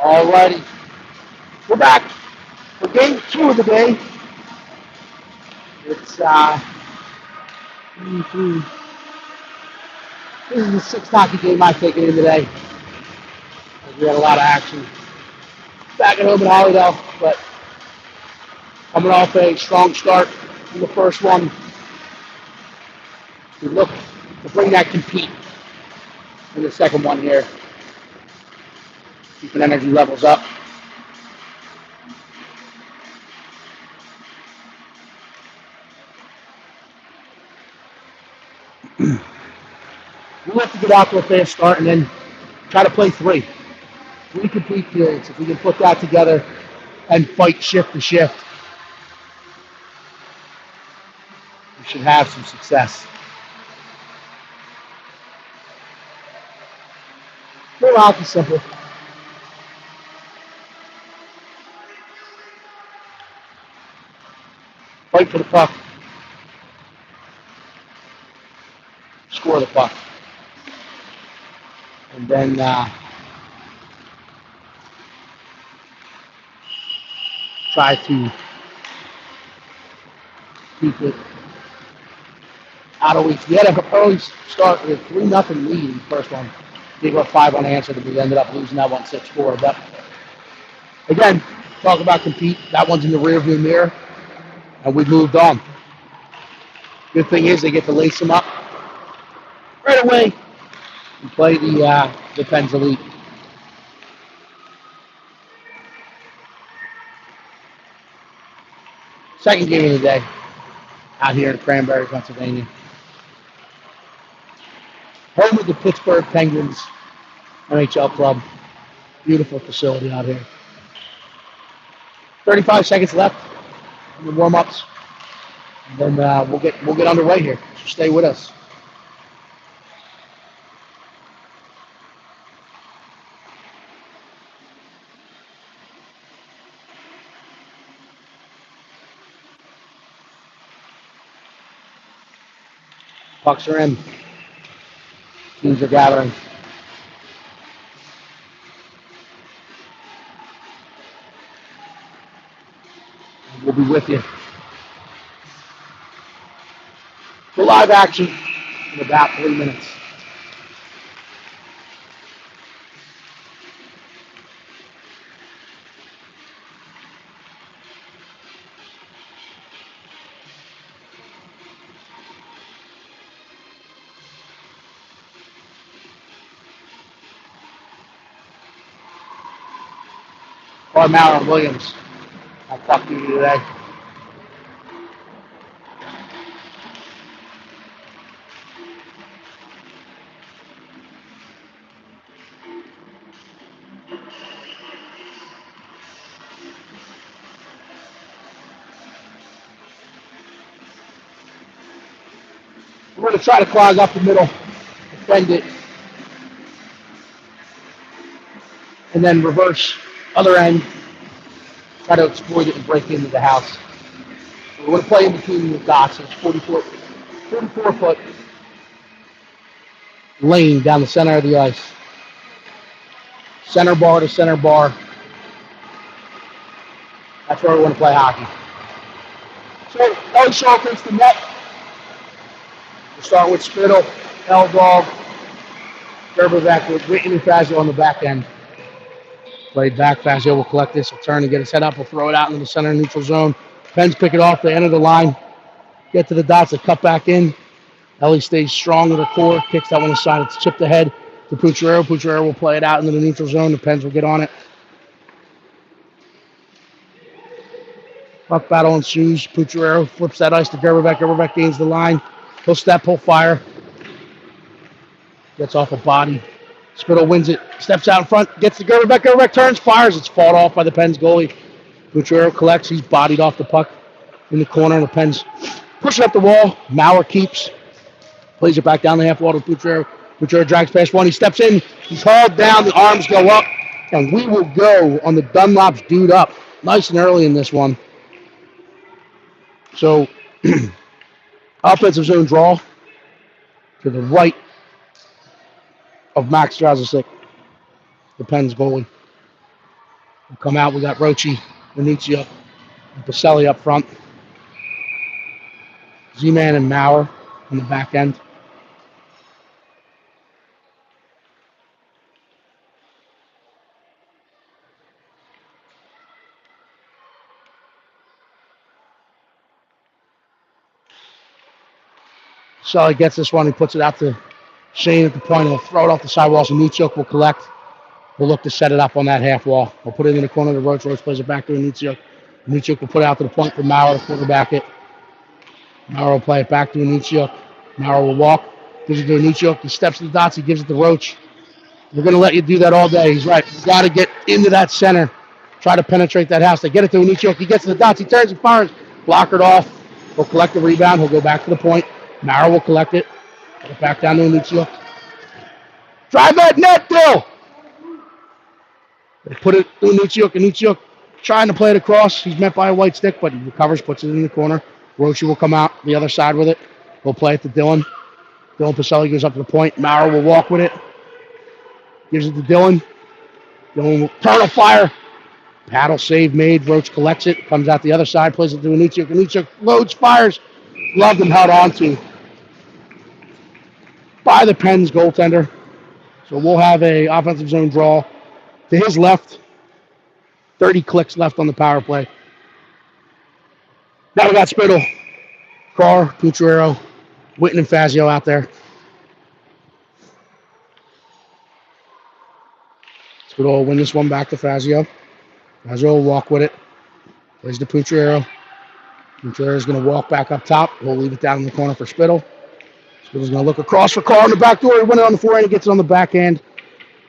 Alrighty, we're back for game 2 of the day. It's this is the sixth hockey game I've taken in today. We had a lot of action back at home in Hollydale, but coming off a strong start in the first one, we look to bring that compete in the second one here, keeping energy levels up. We have to get out to a fast start and then try to play three complete periods. If we can put that together and fight shift to shift, we should have some success. Real hockey simple. Fight for the puck. Score the puck. And then try to keep it out of reach. We had an early start with a 3-0 lead in the first one. Gave up 5 unanswered, and we ended up losing that one 6-4. But again, talk about compete. That one's in the rearview mirror, and we moved on. Good thing is they get to lace them up right away and play the Pens Elite. Second game of the day out here in Cranberry, Pennsylvania. Home of the Pittsburgh Penguins NHL club. Beautiful facility out here. 35 seconds left in the warm-ups. And then we'll get underway here. So stay with us. Pucks are in. Teams are gathering. We'll be with you for live action in about 3 minutes. Maurer and Williams, I'll talk to you today. We're going to try to clog up the middle, defend it, and then reverse other end, try to exploit it and break into the house. So we're going to play in between the dots. It's 44-foot lane down the center of the ice. Center bar to center bar. That's where we want to play hockey. So, Ellie Shaw against the net. We'll start with Spittle, L-Dog, Gerberbeck with Whitney and Fazio on the back end. Played back, Fazio will collect this, will turn and get his head up, will throw it out into the center neutral zone. Pens pick it off, they enter the line, get to the dots, they cut back in. Ellie stays strong with her core, kicks that one aside, it's chipped ahead to Pucciarello. Pucciarello will play it out into the neutral zone, the Pens will get on it. Puck battle ensues, Pucciarello flips that ice to Gerberbeck, Gerberbeck gains the line, he'll step, he'll fire. Gets off a body. Spittle wins it, steps out in front, gets to Gerberbeck, Gerberbeck turns, fires, it's fought off by the Pens goalie. Pucciarello collects, he's bodied off the puck in the corner, and the Pens push it up the wall. Maurer keeps, plays it back down the half wall to Pucciarello. Pucciarello drags past one, he steps in, he's hauled down, the arms go up, and we will go on the Dunlop's dude up. Nice and early in this one. So, offensive zone draw to the right of Max Strauzic, the Pens goalie. We'll come out. We got Rochi, Venezia, and Pacelli up front. Z-Man and Maurer on the back end. Pacelli gets this one. He puts it out to Shane at the point. He'll throw it off the sidewalls, and Nichuk will collect. We'll look to set it up on that half wall. We'll put it in the corner of the Roach. Roach plays it back to Nichuk. Nichuk will put it out to the point for Maurer to quarterback it. Maurer will play it back to Nichuk. Maurer will walk. Gives it to Nichuk. He steps to the dots. He gives it to Roach. We're going to let you do that all day. He's right. You got to get into that center. Try to penetrate that house. They get it to Nichuk. He gets to the dots. He turns and fires. Blockered off. He'll collect the rebound. He'll go back to the point. Maurer will collect it. Put it back down to Nichuk. Drive that net, Bill! They put it to Nichuk. And Nichuk trying to play it across. He's met by a white stick, but he recovers, puts it in the corner. Rochi will come out the other side with it. We'll play it to Dylan. Dylan Pacelli goes up to the point. Maurer will walk with it. Gives it to Dylan. Dylan will turn a fire. Paddle save made. Roach collects it. Comes out the other side. Plays it to Nichuk. Nichuk loads, fires. Loved and held on to by the Pens goaltender. So we'll have a offensive zone draw to his left. 30 clicks left on the power play. Now we got Spittle, Carr, Pucciarello, Witten, and Fazio out there. Spittle will win this one back to Fazio. Fazio will walk with it. Plays to Pucciarello. Pucciarello is going to walk back up top. We'll leave it down in the corner for Spittle. Spittle's going to look across for Carr on the back door. He went it on the forehand. He gets it on the backhand.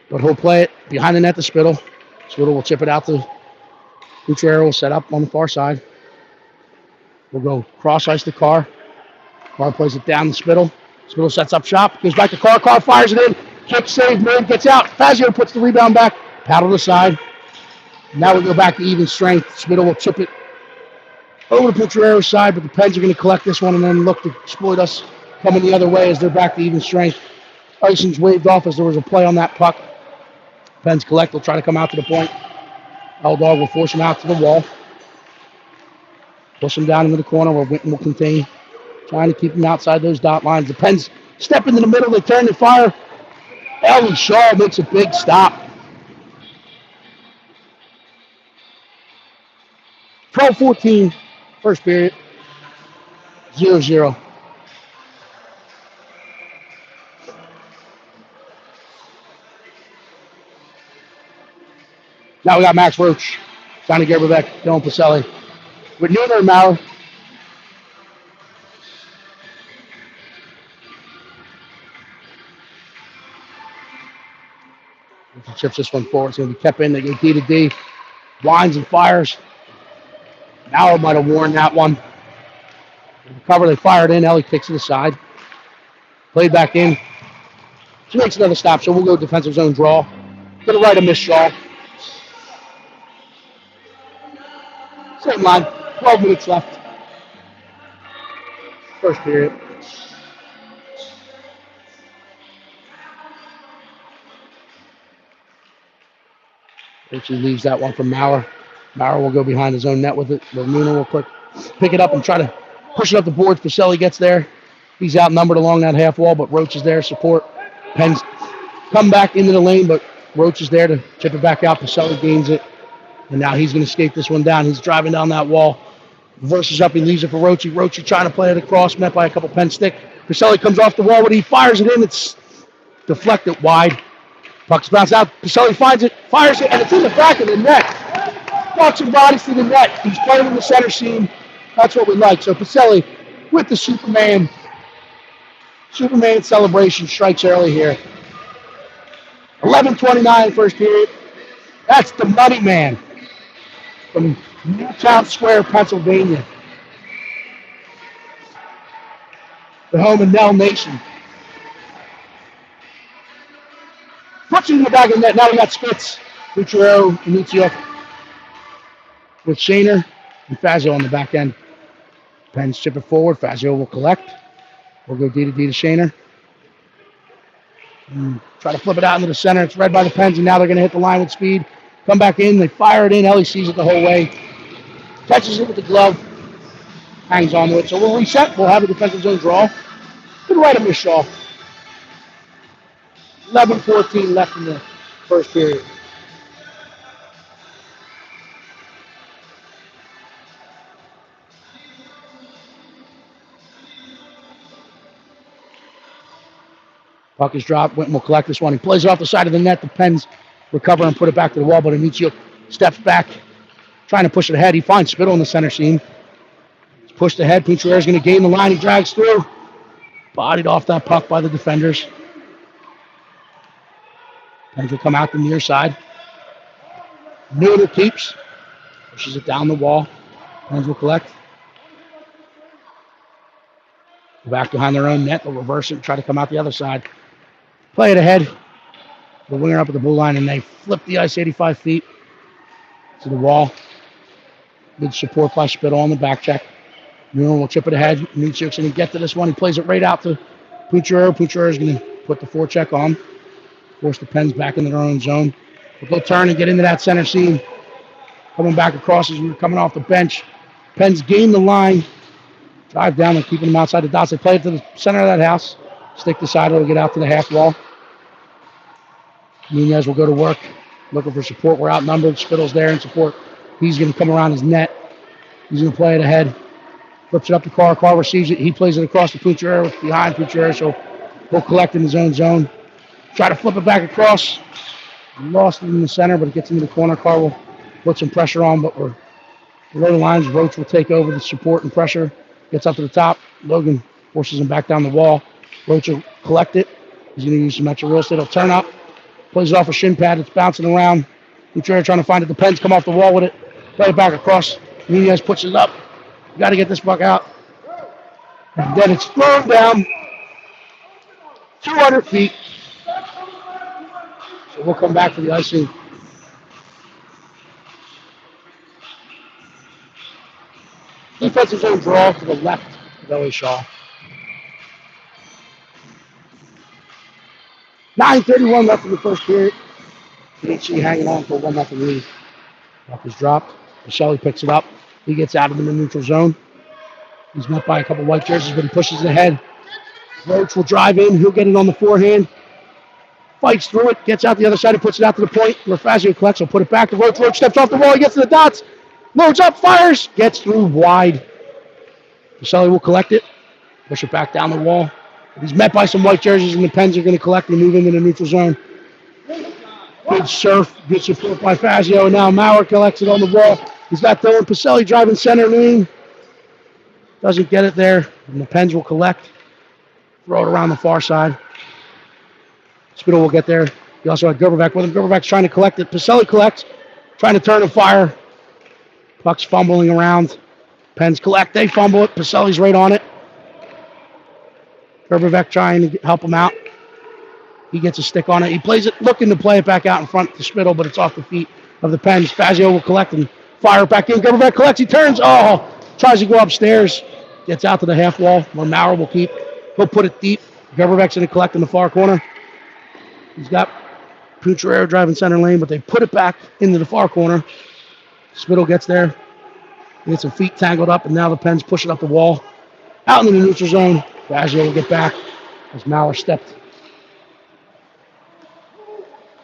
But he'll play it behind the net to Spittle. Spittle will chip it out to Pucciarello. Will set up on the far side. We'll go cross ice to Carr. Carr plays it down to Spittle. Spittle sets up shop. Goes back to Carr. Carr fires it in. Kick save made. Gets out. Fazio puts the rebound back. Paddle to the side. Now we go back to even strength. Spittle will chip it over to Pucciarello's side, but the Pens are going to collect this one and then look to exploit us coming the other way as they're back to even strength. Icing's waved off as there was a play on that puck. Pens collect. They'll try to come out to the point. L-Dog will force him out to the wall. Push him down into the corner where Witten will contain. Trying to keep him outside those dot lines. The Pens step into the middle. They turn and fire. Ellie Shaw makes a big stop. 12-14, first period. 0-0. Now we got Max Roach. Trying to get Rebecca. Dylan Pacelli. With Nooner and Maurer. Chips this one forward. It's going to be kept in. They go D to D. Winds and fires. Maurer might have worn that one. They recover. They fire it in. Ellie kicks it aside. Played back in. She makes another stop, so we'll go defensive zone draw. To the right of Miss Shaw. Same line. 12 minutes left. First period. She leaves that one from Maurer. Maurer will go behind his own net with it. Luna will quick pick it up and try to push it up the boards. Pacelli gets there. He's outnumbered along that half wall, but Roach is there. Support. Pens come back into the lane, but Roach is there to chip it back out. Pacelli gains it. And now he's going to skate this one down. He's driving down that wall. Reverses up. He leaves it for Rochi. Rochi trying to play it across, met by a couple Penn stick. Pacelli comes off the wall, but he fires it in. It's deflected wide. Puck's bounced out. Pacelli finds it, fires it, and it's in the back of the net. Pucks and bodies to the net. He's playing in the center seam. That's what we like. So Pacelli with the Superman celebration strikes early here. 11:29 first period. That's the Money Man from Newtown Square, Pennsylvania. The home of Nell Nation. Puts it in the back of the net. Now we got Spitz, Pucciarello, Venezia with Shaner and Fazio on the back end. Pens chip it forward. Fazio will collect. We'll go D to D to Shaner. Try to flip it out into the center. It's read by the Pens, and now they're going to hit the line with speed. Come back in, they fire it in. Ellie sees it the whole way. Catches it with the glove, hangs on to it. So we'll reset. We'll have a defensive zone draw. Good right of Miss Shaw. 11:14 left in the first period. Puck is dropped. Winton will collect this one. He plays it off the side of the net. The Pens recover and put it back to the wall, but Amicio steps back, trying to push it ahead. He finds Spittle in the center seam. He's pushed ahead. Pucciarelli is going to gain the line. He drags through. Bodied off that puck by the defenders. Pens will come out the near side. Noodle keeps. Pushes it down the wall. Pens will collect. Go back behind their own net. They'll reverse it and try to come out the other side. Play it ahead. The winger up at the blue line, and they flip the ice 85 feet to the wall. Good support by Spittle on the back check. Newman will chip it ahead. Michik's going to get to this one. He plays it right out to Pucciarelli. Pucciarelli is going to put the forecheck on. Force the Pens back into their own zone. They'll go turn and get into that center seam. Coming back across as we were coming off the bench. Pens gain the line. Drive down and keeping them outside the dots. They play it to the center of that house. Stick the side. It'll get out to the half wall. Nunez will go to work, looking for support. We're outnumbered. Spittle's there in support. He's going to come around his net. He's going to play it ahead. Flips it up to Carr. Carr receives it. He plays it across to Pucciarelli, behind Pucciarelli, so he'll collect in his own zone. Try to flip it back across. Lost it in the center, but it gets into the corner. Carr will put some pressure on, but we're below the lines. Roach will take over the support and pressure. Gets up to the top. Logan forces him back down the wall. Roach will collect it. He's going to use some extra real estate. He'll turn up. Plays it off a shin pad. It's bouncing around. Pucciarelli trying to find it. The Pens come off the wall with it. Play it back across. Nunez puts it up. You got to get this puck out. And then it's thrown down 200 feet. So we'll come back for the icing. Defensive zone draw to the left of Ellie Shaw. 9:31 left in the first period. PHC hanging on for 1-0 lead. Puck is dropped. Michelli picks it up. He gets out of the neutral zone. He's met by a couple white jerseys, but he pushes it ahead. Roach will drive in. He'll get it on the forehand. Fights through it. Gets out the other side and puts it out to the point where Fazio collects. He'll put it back to Roach. Roach steps off the wall. He gets to the dots. Loads up. Fires. Gets through wide. Michelli will collect it. Push it back down the wall. He's met by some white jerseys, and the Pens are going to collect and move into the neutral zone. Good surf. Good support by Fazio. And now Maurer collects it on the wall. He's got Dylan Pacelli driving center lane. Doesn't get it there. And the Pens will collect. Throw it around the far side. Spittle will get there. He also had Gerberbeck with him. Gerberbeck's trying to collect it. Pacelli collects. Trying to turn and fire. Puck's fumbling around. Pens collect. They fumble it. Pacelli's right on it. Gerberbeck trying to help him out. He gets a stick on it. He plays it, looking to play it back out in front to Spittle, but it's off the feet of the Pens. Fazio will collect and fire it back in. Gerberbeck collects. He turns. Oh, tries to go upstairs. Gets out to the half wall where Maurer will keep. He'll put it deep. Gerberbeck's going to collect in the far corner. He's got Pucciarelli driving center lane, but they put it back into the far corner. Spittle gets there. He gets some feet tangled up, and now the Pens push it up the wall. Out into the neutral zone. Fazio will get back as Maurer stepped.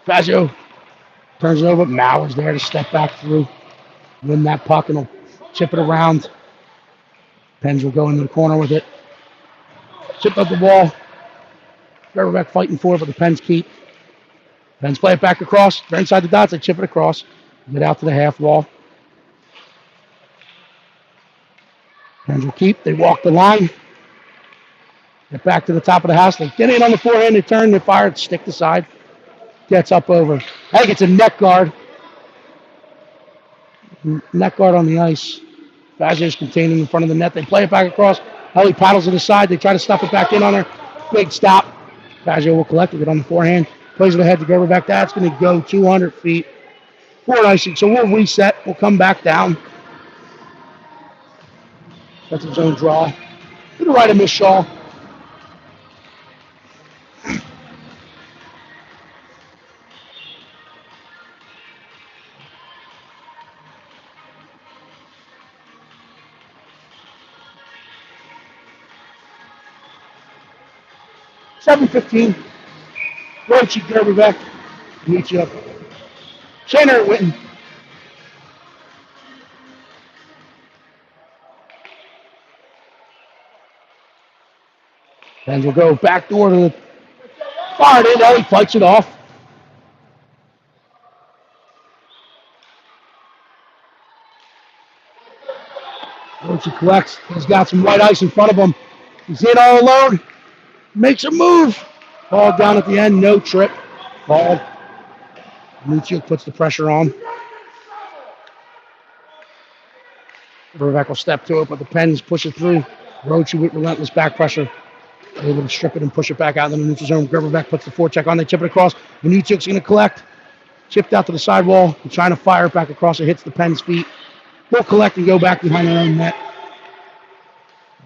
Fazio turns it over. Maurer's there to step back through, win that puck, and he'll chip it around. Pens will go into the corner with it. Chip up the wall. Gerberbeck fighting for it, but the Pens keep. Pens play it back across. They're inside the dots. They chip it across. Get out to the half wall. Pens will keep. They walk the line. Get back to the top of the house. They get in on the forehand. They turn. They fire. Stick the side. Gets up over. I think it's a neck guard. Neck guard on the ice. Fazio's containing in front of the net. They play it back across. Ellie paddles to the side. They try to stuff it back in on her. Big stop. Fazio will collect it on the forehand. Plays it ahead to Gerberbeck. That's going to go 200 feet for an icing. So we'll reset. We'll come back down. That's a zone draw. To the right of Miss Shaw. 7:15. Roachy, Gerberbeck, meet you up. Shaner at Witten. And we'll go back door to the far end. Ellie fights it off. Roachy collects. He's got some white ice in front of him. He's in all alone. Makes a move. Ball down at the end. No trip. Ball. Lucic puts the pressure on. Gerberbeck will step to it, but the Pens push it through. Roachy with relentless back pressure. Able to strip it and push it back out in the neutral zone. Gerberbeck puts the forecheck on. They chip it across. Lunicic's going to collect. Chipped out to the sidewall. He's trying to fire it back across. It hits the Pens' feet. They'll collect and go back behind their own net.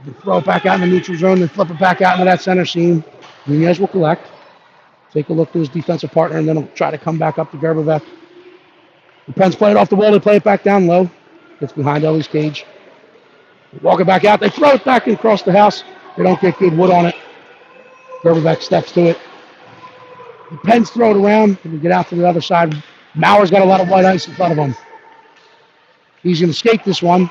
They throw it back out in the neutral zone. Then flip it back out into that center seam. Nunez will collect. Take a look to his defensive partner, and then he'll try to come back up to Gerberbeck. The Pens play it off the wall. They play it back down low. Gets behind Ellie's cage. They walk it back out. They throw it back across the house. They don't get good wood on it. Gerberbeck steps to it. The Pens throw it around, and we get out to the other side. Mauer's got a lot of white ice in front of him. He's going to skate this one.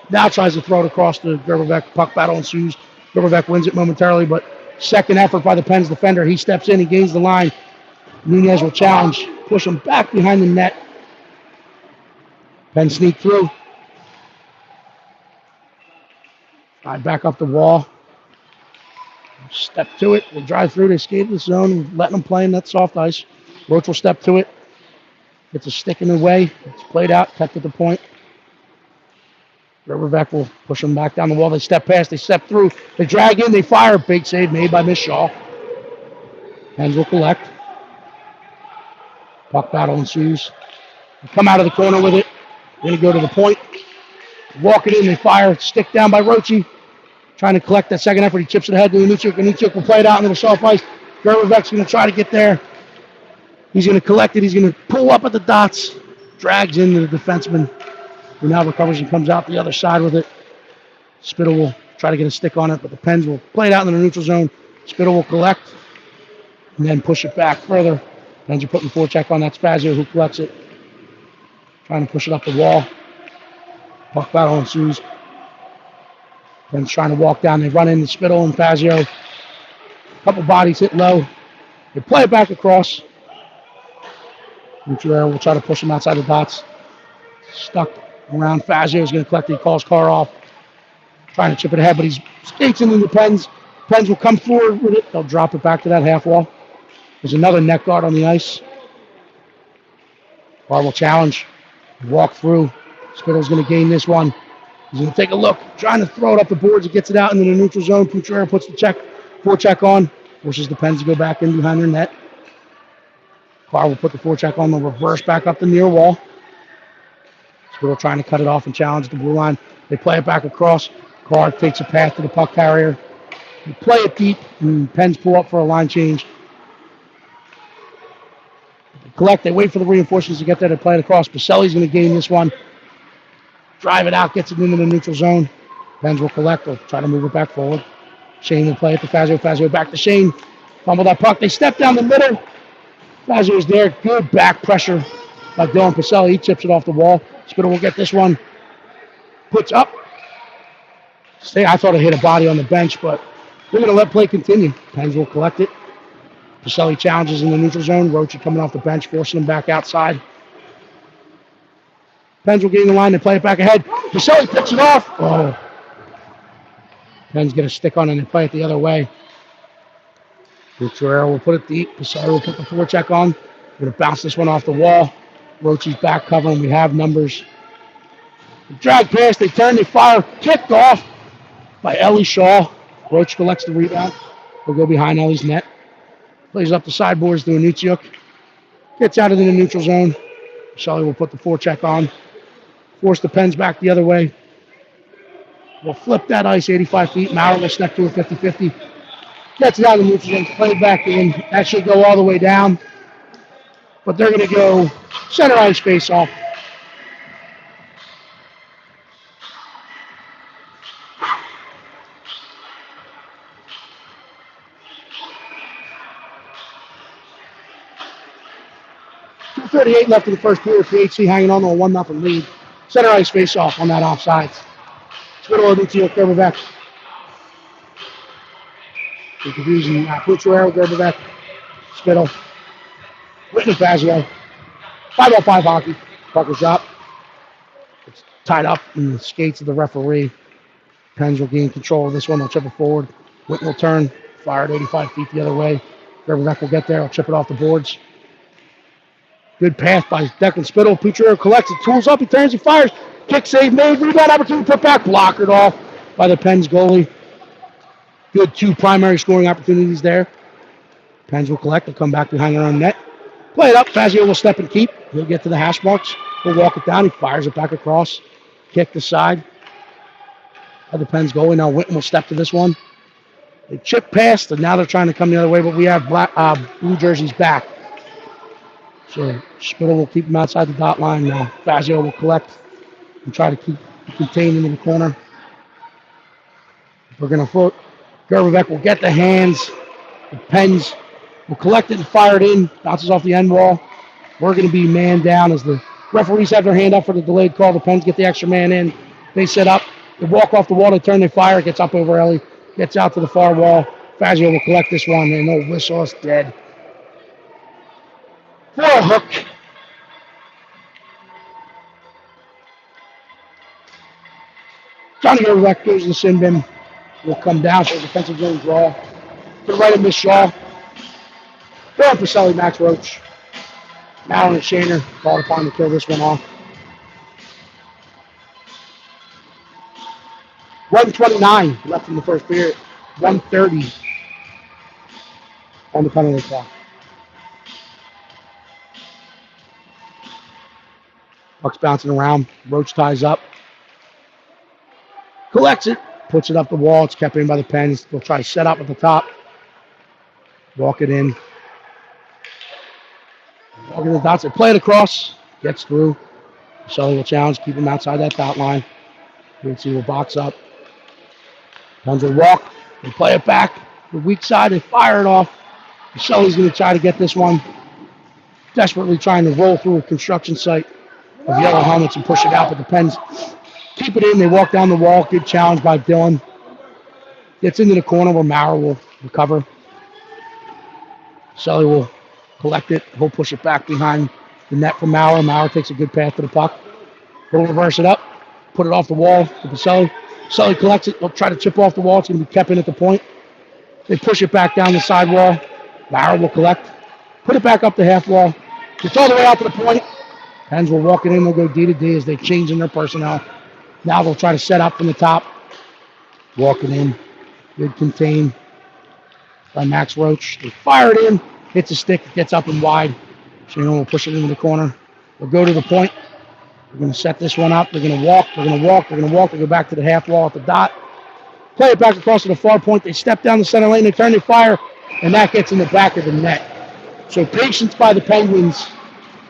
Now tries to throw it across to Gerberbeck. Puck battle ensues. Gerberbeck wins it momentarily, but second effort by the Pens defender. He steps in. He gains the line. Nunez will challenge. Push him back behind the net. Pens sneak through. Drive back up the wall. Step to it. They drive through. They skate the zone. Letting them play in that soft ice. Roach will step to it. Gets a stick in the way. It's played out. Kept at the point. Gerberbeck will push them back down the wall. They step past. They step through. They drag in. They fire. Big save made by Miss Shaw. Pens will collect. Puck battle ensues. They come out of the corner with it. They're going to go to the point. Walk it in. They fire. Stick down by Roachy. Trying to collect that second effort. He chips it ahead to Lunicik. Lunicik will play it out into the soft ice. Gerberbeck's going to try to get there. He's going to collect it. He's going to pull up at the dots. Drags into the defenseman, who now recovers and comes out the other side with it. Spittle will try to get a stick on it, but the Pens will play it out in the neutral zone. Spittle will collect and then push it back further. Pens are putting forecheck on that Spazio, who collects it. Trying to push it up the wall. Puck battle ensues. Pens trying to walk down. They run into Spittle and Fazio. Couple bodies hit low. They play it back across. Mutuero will try to push him outside the dots. Stuck around. Fazio is going to collect it. He calls Carr off. Trying to chip it ahead, but he skates into the Pens. Pens will come forward with it. They'll drop it back to that half wall. There's another net guard on the ice. Carr will challenge. Walk through. Spittle's going to gain this one. He's going to take a look. Trying to throw it up the boards. He gets it out into the neutral zone. Putrero puts the forecheck on. Forces the Pens to go back in behind their net. Carr will put the forecheck on. They'll reverse back up the near wall. Spittle trying to cut it off and challenge the blue line. They play it back across. Carr takes a path to the puck carrier. They play it deep, and Pens pull up for a line change. They collect. They wait for the reinforcements to get there. They play it across. Baselli's going to gain this one. Drive it out, gets it into the neutral zone. Pens will collect. They'll try to move it back forward. Shane will play it to Fazio. Fazio back to Shane. Fumble that puck. They step down the middle. Fazio is there. Good back pressure by Dylan Pacelli. He chips it off the wall. Spittle will get this one. Puts up. I thought it hit a body on the bench, but they're going to let play continue. Pens will collect it. Pacelli challenges in the neutral zone. Roachy coming off the bench, forcing him back outside. Pens will gain the line. They play it back ahead. Pacelli picks it off. Oh. Pens get a stick on it and they play it the other way. Gutierrez will put it deep. Pacelli will put the forecheck on. We're going to bounce this one off the wall. Roachy's back covering. We have numbers. They drag past. They turn. They fire. Kicked off by Ellie Shaw. Roach collects the rebound. Will go behind Ellie's net. Plays up the sideboards to Anutsiuk. Gets out into the neutral zone. Pacelli will put the forecheck on. Force the Pens back the other way. We'll flip that ice 85 feet. Maurer will step to it 50-50. Gets it out of the neutral zone. Play it back in. That should go all the way down. But they're going to go center ice face off. 2:38 left in the first period. PHC hanging on to a 1-0 lead. Center ice face off on that offsides. Spittle over to Gerberbeck. Confusion. Pucciarello, Gerberbeck, Spittle, Whitney Fazio. 5-on-5 hockey. Puck is dropped. It's tied up in the skates of the referee. Pens will gain control of this one. They'll chip it forward. Whitney will turn. Fired 85 feet the other way. Gerberbeck will get there. I'll chip it off the boards. Good pass by Declan Spittle. Pucciarello collects it. Tools up. He turns. He fires. Kick save made. Rebound opportunity. Put back. Blockered off by the Pens goalie. Good 2 primary scoring opportunities there. Pens will collect. They'll come back behind their own net. Play it up. Fazio will step and keep. He'll get to the hash marks. He'll walk it down. He fires it back across. Kick the side. The Pens goalie. Now Winton will step to this one. They chip past, and now they're trying to come the other way, but we have blue jerseys back. So Spittle will keep him outside the dot line. Now Fazio will collect and try to keep contained into the corner. We're going to float. Gerberbeck will get the hands. The Pens will collect it and fire it in. Bounces off the end wall. We're going to be man down as the referees have their hand up for the delayed call. The Pens get the extra man in. They set up. They walk off the wall. They turn. They fire. It gets up over Ellie. Gets out to the far wall. Fazio will collect this one. And no whistle. It's dead. For a hook. Johnny Gerberbeck goes to the sin bin. Will come down for a defensive zone draw. To the right of Miss Shaw. Going for Sully, Max Roach. Mallon and Shaner called upon to kill this one off. 1:29 left in the first period. 1:30 on the penalty clock. Puck's bouncing around. Roach ties up. Collects it. Puts it up the wall. It's kept in by the Pens. They'll try to set up at the top. Walk it in. Walk in the dots. They play it across. Gets through. Sully will challenge. Keep him outside that dot line. PHC will box up. Pens will walk. They play it back. The weak side. They fire it off. Sully's going to try to get this one. Desperately trying to roll through a construction site of yellow helmets and push it out. But the Pens keep it in. They walk down the wall. Good challenge by Dylan. Gets into the corner where Maurer will recover. Sully will collect it. He'll push it back behind the net for Maurer. Maurer takes a good path to the puck. He'll reverse it up. Put it off the wall to Sully. Sully collects it. He'll try to chip off the wall. It's going to be kept in at the point. They push it back down the side wall. Maurer will collect. Put it back up the half wall. Gets all the way out to the point. Pens will walk it in. They'll go D to D as they change in their personnel. Now they'll try to set up from the top. Walk it in. Good contain by Max Roach. They fire it in. Hits a stick. Gets up and wide. Shane will push it into the corner. They'll go to the point. They're going to set this one up. They're going to walk. They're going to walk. They're going to walk. They go back to the half wall at the dot. Play it back across to the far point. They step down the center lane. They turn. They fire. And that gets in the back of the net. So patience by the Penguins.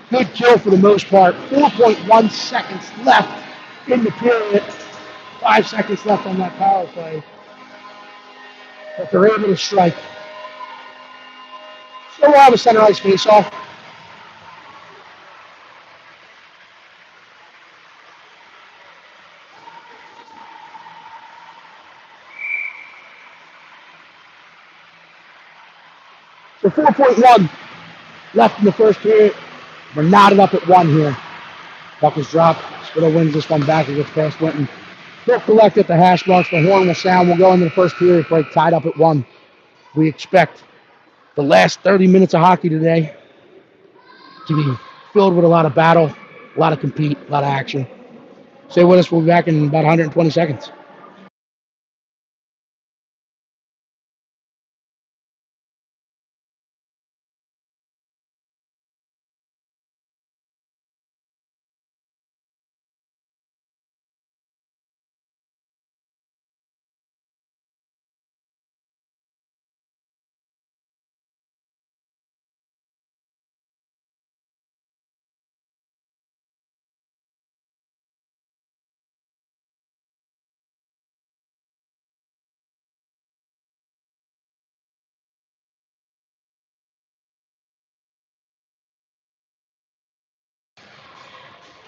Good kill for the most part. 4.1 seconds left in the period. 5 seconds left on that power play. But they're able to strike. So we'll have a center ice face-off. So 4.1 left in the first period. We're knotted up at 1 here. Puck is dropped. Spittle wins this one back. It gets past Winton. They'll collect at the hash marks. The horn will sound. We'll go into the first period break tied up at 1. We expect the last 30 minutes of hockey today to be filled with a lot of battle, a lot of compete, a lot of action. Stay with us. We'll be back in about 120 seconds.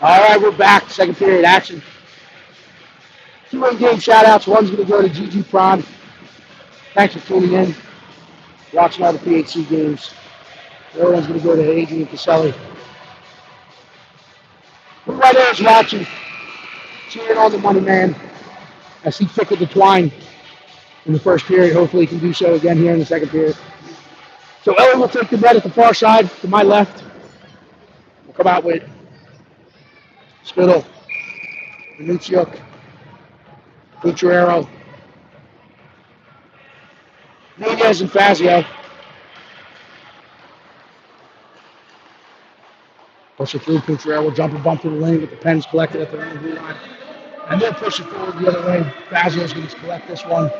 All right, we're back. Second period action. Two in-game shout-outs. One's going to go to GG Prawn. Thanks for tuning in, watching all the PHC games. The other one's going to go to Adrian Caselli. Who right there is watching, cheering on the money man as he tickled the twine in the first period. Hopefully he can do so again here in the second period. So Ellie will take the net at the far side to my left. We'll come out with Spittle, Venuciuk, Cucharero, Nunez, and Fazio. Push it through. Cucharero will jump and bump through the lane with the pens collected at the blue line. And then push it forward the other way. Fazio's going to collect this one.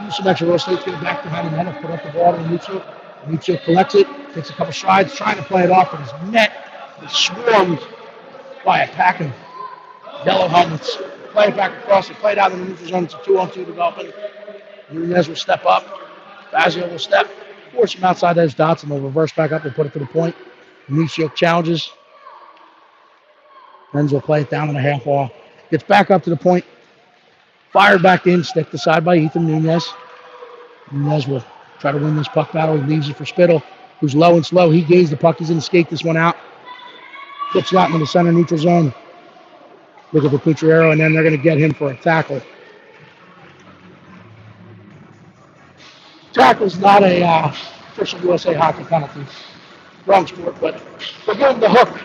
Use some extra real estate to get it back behind the net and put up the ball to Venuciuk. Venuciuk collects it, takes a couple strides, trying to play it off, but his net is swarmed by a pack of yellow helmets. Play it back across, play it out in the neutral zone. It's a 2-on-2 development. Nunez will step up. Fazio will step, force him outside those dots, and they'll reverse back up and put it to the point. Venuciuk challenges. Renz will play it down in the half wall. Gets back up to the point. Fired back in, stick to side by Ethan Nunez. Nunez will try to win this puck battle. He leaves it for Spittle, who's low and slow. He gains the puck. He's going to skate this one out. Flips it out into the center neutral zone. Looking for Cucharero, and then they're going to get him for a tackle. Tackle's not a official USA hockey penalty. Wrong sport, but we're getting the hook.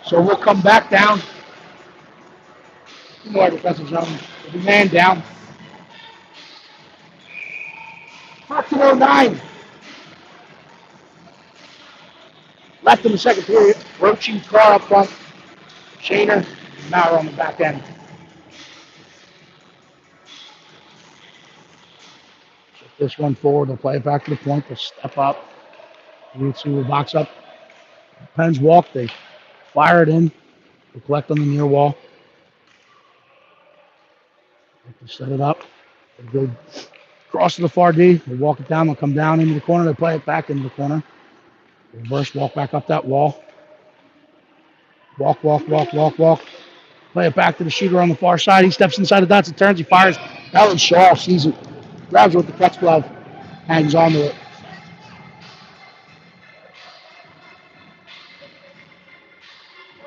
So we'll come back down. More defensive zone. We'll be man down. 13:09. Left in the second period. Roaching Carr up front. Shaner and Maurer on the back end. Shift this one forward. They'll play it back to the point. They'll step up. Roots will box up. Pens walk. They fire it in. They'll collect on the near wall. They set it up. They go cross to the far D. They walk it down. They'll come down into the corner. They play it back into the corner. Reverse walk back up that wall. Walk. Play it back to the shooter on the far side. He steps inside the dots and turns. He fires. Alan Shaw sees it. Grabs it with the catch glove. Hangs on to it.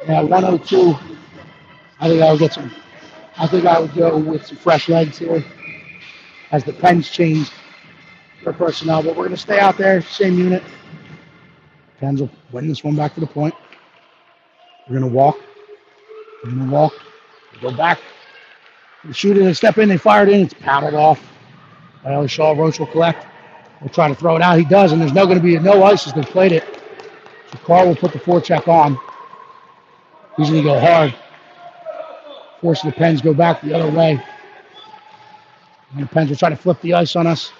Yeah, 102. I think I would go with some fresh legs here as the Pens change their personnel. But we're going to stay out there, same unit. Pens will win this one back to the point. We're going to walk. We go back. The shooter, they step in, they fire it in. It's paddled off. Riley Shaw, Roach will collect. We'll try to throw it out. He does, and there's going to be no ice as they played it. So Carr will put the forecheck on. He's going to go hard. Forcing the Pens go back the other way. And the Pens will try to flip the ice on us.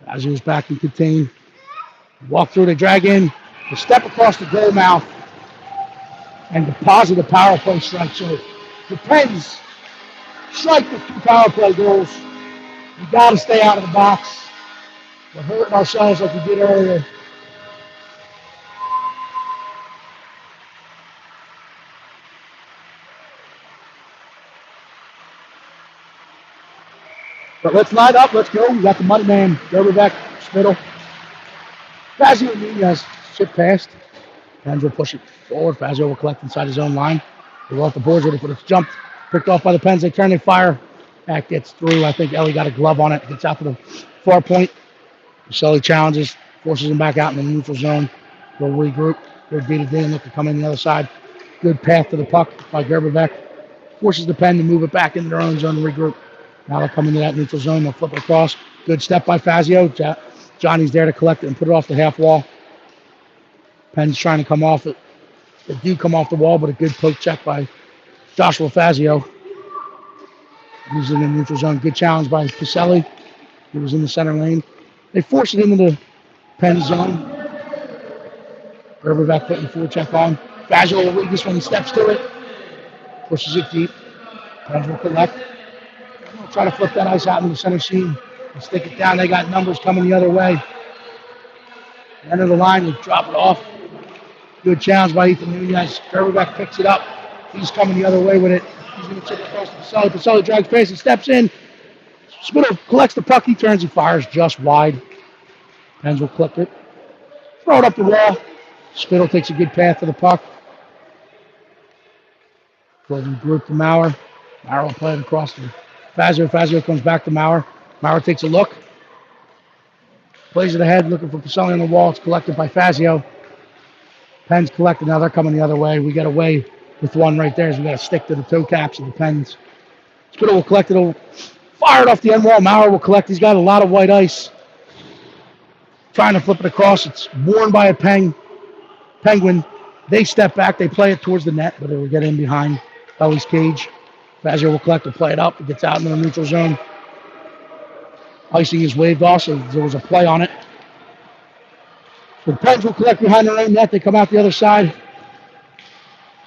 Fazio's back and contain. Walk through, they drag in. They step across the goal mouth and deposit a power play strike. So the Pens strike with 2 power play goals. We got to stay out of the box. We're hurting ourselves like we did earlier. But let's line up. Let's go. We got the money man, Gerberbeck, Spittle. Fazio and Nunez chip past. Pens will push it forward. Fazio will collect inside his own line. They will let the boards ready, but it's jumped. Picked off by the Pens. They turn, they fire. That gets through. I think Ellie got a glove on it. Gets out to the far point. Sully challenges, forces him back out in the neutral zone. They'll regroup. They're beat it in. Look to come in the other side. Good path to the puck by Gerberbeck. Forces the Pen to move it back into their own zone and regroup. Now they'll come into that neutral zone. They'll flip it across. Good step by Fazio. Johnny's there to collect it and put it off the half wall. Penn's trying to come off it. They do come off the wall, but a good poke check by Joshua Fazio. He's in the neutral zone. Good challenge by Caselli. He was in the center lane. They force it into the Penn zone. Gerberbeck putting the forward check on. Fazio will read this when he steps to it. Pushes it deep. Penn will collect. They'll try to flip that ice out into the center seam and stick it down. They got numbers coming the other way. End of the line, they drop it off. Good challenge by Ethan Nunez. Gerberbeck picks it up. He's coming the other way with it. He's going to chip it across to Pacelli. Pacelli drags past and steps in. Spittle collects the puck. He turns. He fires just wide. Pens will clip it. Throw it up the wall. Spittle takes a good path to the puck. Goes in group to Maurer. Maurer will play it across to Fazio. Fazio comes back to Maurer. Maurer takes a look. Plays it ahead, looking for Pacelli on the wall. It's collected by Fazio. Pens collected. Now they're coming the other way. We get away with one right there, so we got to stick to the toe caps of the Pens. Spittle will collect it. He'll fire it off the end wall. Maurer will collect. He's got a lot of white ice. Trying to flip it across. It's worn by a Penguin. They step back. They play it towards the net, but it will get in behind Ellie's cage. Fazio will collect and play it up. It gets out into the neutral zone. Icing is waved off, so there was a play on it. So the Pens will collect behind their own net. They come out the other side.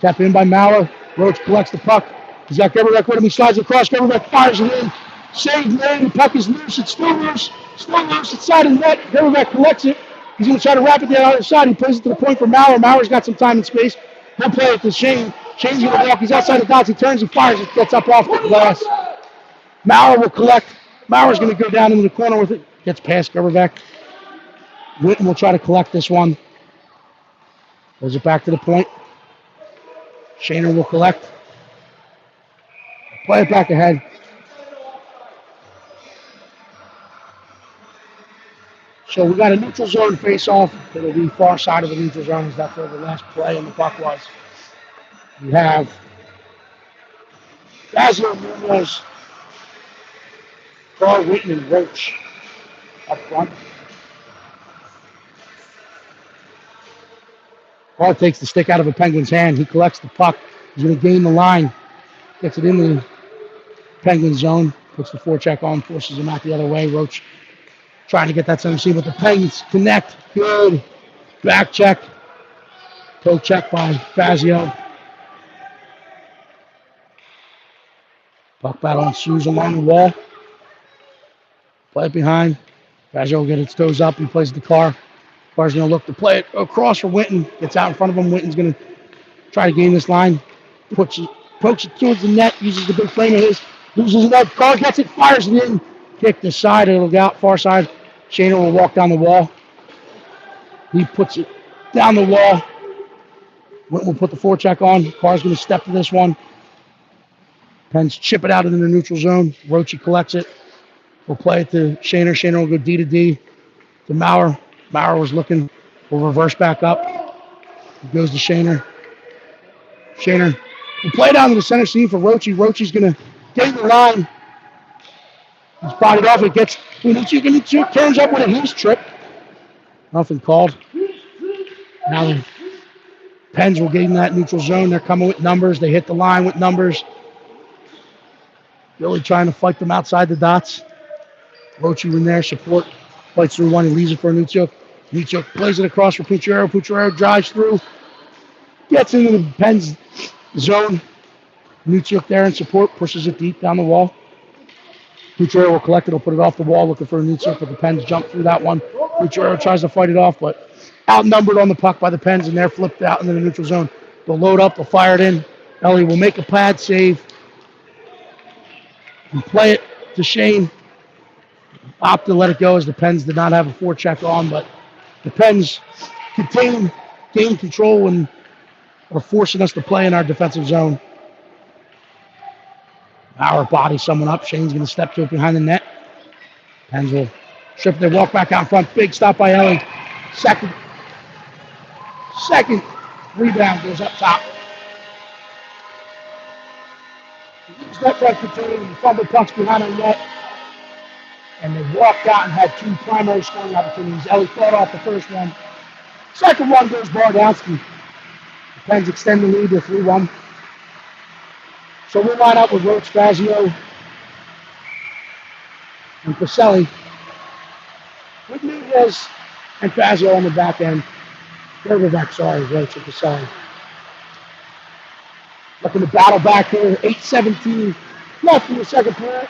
Tap in by Maurer. Roach collects the puck. He's got Gerberbeck with him. He slides across. Gerberbeck fires it in. Save made. The puck is loose. It's still loose. Still loose. It's side of the net. Gerberbeck collects it. He's going to try to wrap it the other side. He plays it to the point for Maurer. Maurer's got some time and space. He'll play it to Shane. Shane's going to walk. He's outside the dots. He turns. He fires. It gets up off the glass. Maurer will collect. Maurer's going to go down into the corner with it. Gets past Gerberbeck. Witten will try to collect this one. Goes it back to the point. Shaner will collect. Play it back ahead. So we got a neutral zone face-off. It'll be far side of the neutral zone, as that's where the last play in the puck was. We have Fazio, Nunez, Carl, Witten, and Roach up front. Carl takes the stick out of a Penguin's hand. He collects the puck. He's going to gain the line. Gets it in the Penguin zone. Puts the forecheck on. Forces him out the other way. Roach trying to get that center seam, but the Penguins connect. Good. Back check. Toe check by Fazio. Puck battle ensues along the wall. Play it behind. Fazio will get its toes up. He plays the car. Car's going to look to play it across for Witten. Gets out in front of him. Witten's going to try to gain this line. Pokes it towards the net. Uses the big frame of his. Loses the net. Car gets it. Fires it in. Kick this side. It'll go out far side. Shaner will walk down the wall. He puts it down the wall. Witten will put the forecheck on. Car's going to step to this one. Pens chip it out into the neutral zone. Roachy collects it. We'll play it to Shaner. Shaner will go D to D to Maurer. Maurer was looking. We'll reverse back up. It goes to Shaner. Shaner will play down to the center seam for Roachy. Roachy's going to gain the line. He's bodied off. It gets. Turns up with a heels trip. Nothing called. Now the Pens will gain that neutral zone. They're coming with numbers. They hit the line with numbers. Really trying to fight them outside the dots. Roachy in there, support. Fights through one. He leaves it for Nucciuk. Nucciuk plays it across for Pucciero. Pucciero drives through. Gets into the Pens zone. Nucciuk there in support. Pushes it deep down the wall. Pucciero will collect it. He'll put it off the wall looking for Nucciuk, but the Pens jump through that one. Pucciero tries to fight it off, but outnumbered on the puck by the Pens, and they're flipped out into the neutral zone. They'll load up. They'll fire it in. Ellie will make a pad save. And play it to Shane. Opt to let it go as the Pens did not have a forecheck on, but the Pens gain control and are forcing us to play in our defensive zone. Our body someone up. Shane's going to step to it behind the net. Pens will strip. They walk back out in front. Big stop by Ellie. Second rebound goes up top. Step back continuing. Fumble pucks behind the net. And they walked out and had two primary scoring opportunities. Ellie fought off the first one. Second one goes Bardowski. The Pens extend the lead to 3-1. So we'll line up with Roach, Fazio, and Pacelli. With Nunez and Fazio on the back end. Gerberbeck, Roach and Pacelli. Looking to battle back here. 8:17 left in the second period.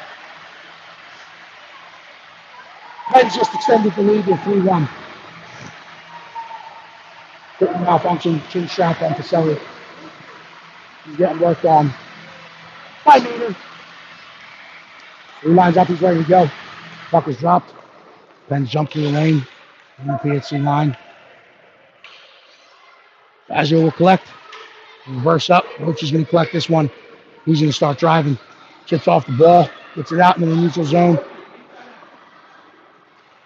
Pens just extended the lead to 3-1. malfunction. Chin strap on Pacelli. He's getting worked on. 5 meter. He lines up, he's ready to go. Puck is dropped. Pens jump through the lane on the PHC line. Fazio will collect. Reverse up. Roach is going to collect this one. He's going to start driving. Chips off the ball. Gets it out into the neutral zone.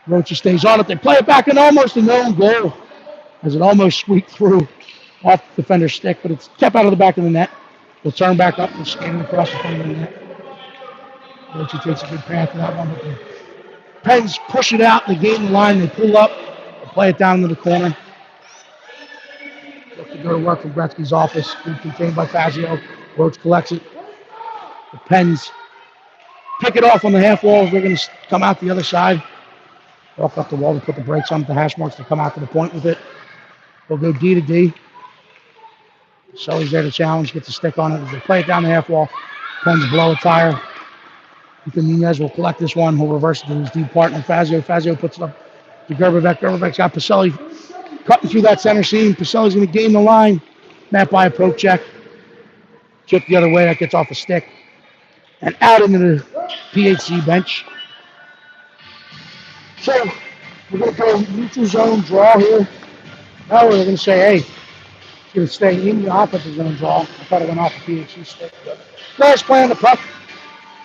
Roach stays on it. They play it back and almost a known goal as it almost squeaked through off the defender's stick, but it's kept out of the back of the net. We'll turn back up and skating across the front of the net. Roach takes a good path to that one, but the Pens push it out. They gain the line. They pull up. They play it down into the corner. Look to go to work from Gretzky's office. Good contained by Fazio. Roach collects it. The Pens pick it off on the half wall. They're going to come out the other side. Walk up the wall to put the brakes on the hash marks to come out to the point with it. They'll go D to D. Sully's there to challenge, gets a stick on it. As they play it down the half wall, Pens blow a tire. Ethan Nunez will collect this one. He'll reverse it to his deep partner, Fazio. Fazio puts it up to Gerbevec. Gerbevec's got Pacelli cutting through that center seam. Pacelli's going to gain the line. Matt by a poke check. Chip the other way. That gets off a stick. And out into the PHC bench. So we're going to go neutral zone draw here. Now we're going to say, hey, it's going to stay in the offensive zone draw. I thought it went off the PHC stick. Last play on the puck.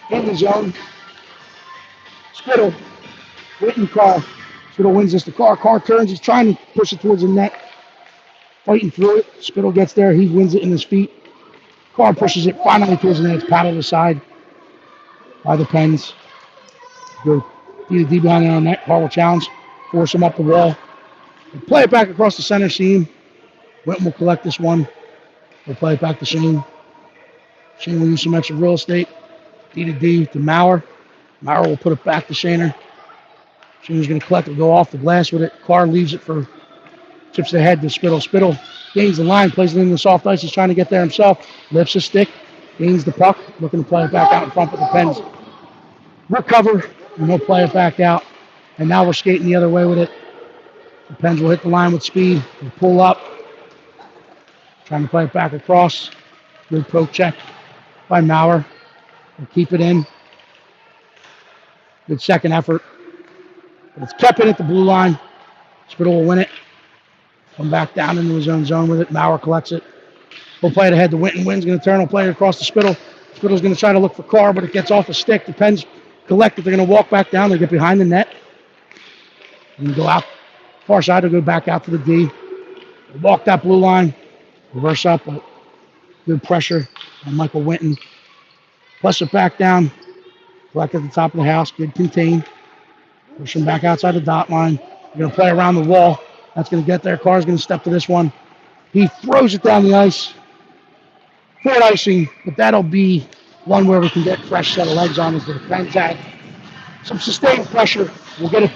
In the zone. Spittle. Witten Carr. Spittle wins this. The Carr turns. He's trying to push it towards the net. Fighting through it. Spittle gets there. He wins it in his feet. Carr pushes it finally towards the net. It's paddled aside by the Pens. Go D to D behind the net. Carr will challenge. Force him up the wall. We'll play it back across the center seam. Witten will collect this one. We'll play it back to Shane. Shane will use some extra real estate. D to D to Maurer. Maurer will put it back to Shaner. Shaner's going to collect it, go off the glass with it. Carr leaves it for, chips ahead to Spittle. Spittle gains the line, plays it in the soft ice. He's trying to get there himself. Lifts his stick, gains the puck, looking to play it back out in front, but the Pens recover, and they'll play it back out. And now we're skating the other way with it. The Pens will hit the line with speed. They pull up, trying to play it back across. Good poke check by Maurer. We'll keep it in. Good second effort. But it's kept in at the blue line. Spittle will win it. Come back down into his own zone with it. Maurer collects it. We'll play it ahead to Winton. Winton's going to turn. We'll play it across to Spittle. Spittle's going to try to look for Carr, but it gets off a stick. The Pens collect it. They're going to walk back down. They get behind the net. And go out. Far side. They'll go back out to the D. We'll walk that blue line. Reverse up. Good pressure on Michael Winton. Plus it back down. Collect at the top of the house. Good contain. Push him back outside the dot line. We're going to play around the wall. That's going to get there. Carr's going to step to this one. He throws it down the ice. Forward icing, but that'll be one where we can get fresh set of legs on as the Pens had some sustained pressure. We'll get a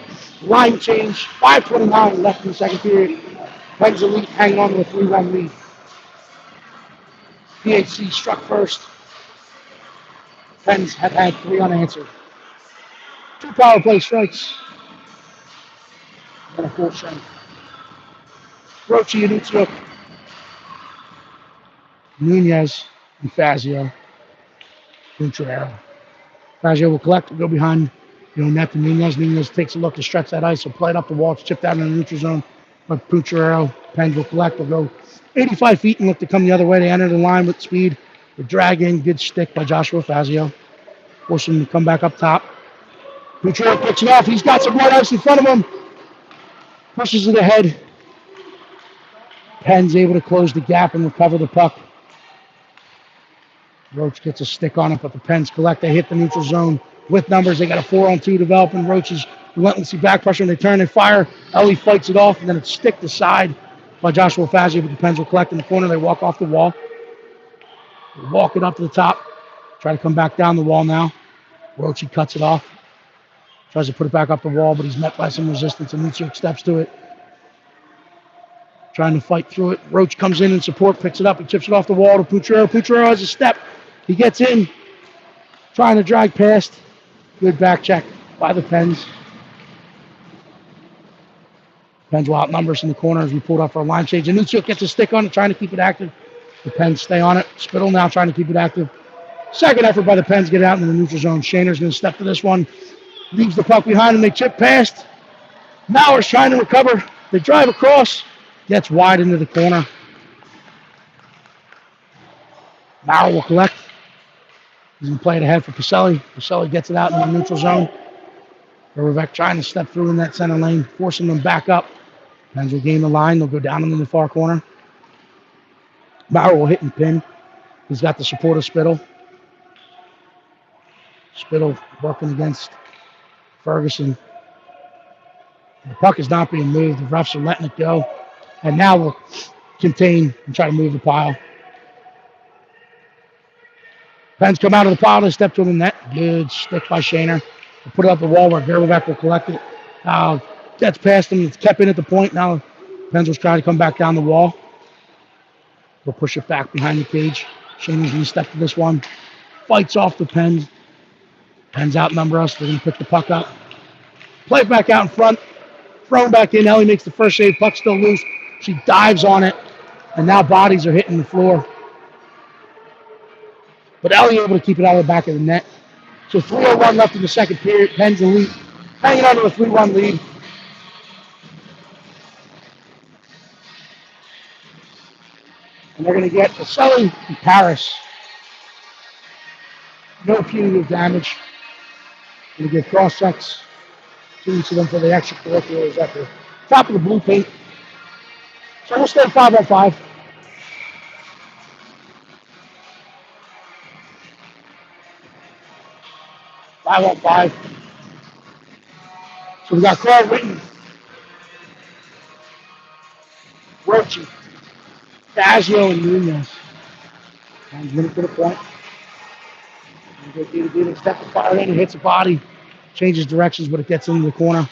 line change. 5:29 left in the second period. Pens elite hanging on to a 3-1 lead. PHC struck first. Pens have had 3 unanswered. 2 power play strikes. And a full strength. Rochi and Utsuk. Nunez and Fazio. Contreras. Fazio will collect, will go behind, net to Nunez. Nunez takes a look to stretch that ice. He'll play it up the wall. It's chipped out in the neutral zone. But Contreras, Pens will collect. Will go 85 feet and look to come the other way. They enter the line with speed. The drag in, good stick by Joshua Fazio. Force him to come back up top. Contreras picks it off. He's got some white ice in front of him. Pushes it ahead. Pens able to close the gap and recover the puck. Roach gets a stick on it, but the Pens collect. They hit the neutral zone with numbers. They got a 4-on-2 developing. Roach is relentlessly back pressure, and they turn, they fire. Ellie fights it off, and then it's sticked aside by Joshua Fazio, but the Pens will collect in the corner. They walk off the wall. They walk it up to the top. Try to come back down the wall now. Roach cuts it off. Tries to put it back up the wall, but he's met by some resistance, and Utsuk steps to it. Trying to fight through it. Roach comes in support, picks it up, and chips it off the wall to Putrero. Putrero has a step. He gets in, trying to drag past. Good back check by the Pens. Pens will outnumber us in the corner as we pulled off our line change. And Nuccio gets a stick on it, trying to keep it active. The Pens stay on it. Spittle now trying to keep it active. Second effort by the Pens, get out into the neutral zone. Shaner's going to step to this one. Leaves the puck behind him. They chip past. Mauer's trying to recover. They drive across. Gets wide into the corner. Mauer will collect. He's going to play it ahead for Pacelli. Pacelli gets it out in the neutral zone. Hervek trying to step through in that center lane, forcing them back up. Pens will gain the line. They'll go down into the far corner. Mauer will hit and pin. He's got the support of Spittle. Spittle working against Ferguson. The puck is not being moved. The refs are letting it go. And now we'll contain and try to move the pile. Pens come out of the pile. They step to the net. Good stick by Shaner. We'll put it up the wall where Gerlovec will collect it. Gets past him. It's kept in at the point. Now Pens will try to come back down the wall. We'll push it back behind the cage. Shaner's going to step to this one. Fights off the Pens. Pens outnumber us. They're going to pick the puck up. Play it back out in front. Thrown back in. Ellie makes the first save. Puck still loose. She dives on it. And now bodies are hitting the floor. But Ellie able to keep it out of the back of the net. So 3:01 left in the second period. Pens and lead. Hanging on to a 3-1 lead. And they're going to get Pacelli and Paris. No punitive damage. Going to get cross-checks to each of them for the extracurriculars at the top of the blue paint. So we'll stay 5-on-5. So we got Carl Whitten, Rochi, Fazio, and Nunez. And going to put a point. He step the fire in and hits the body. Changes directions, but it gets into the corner.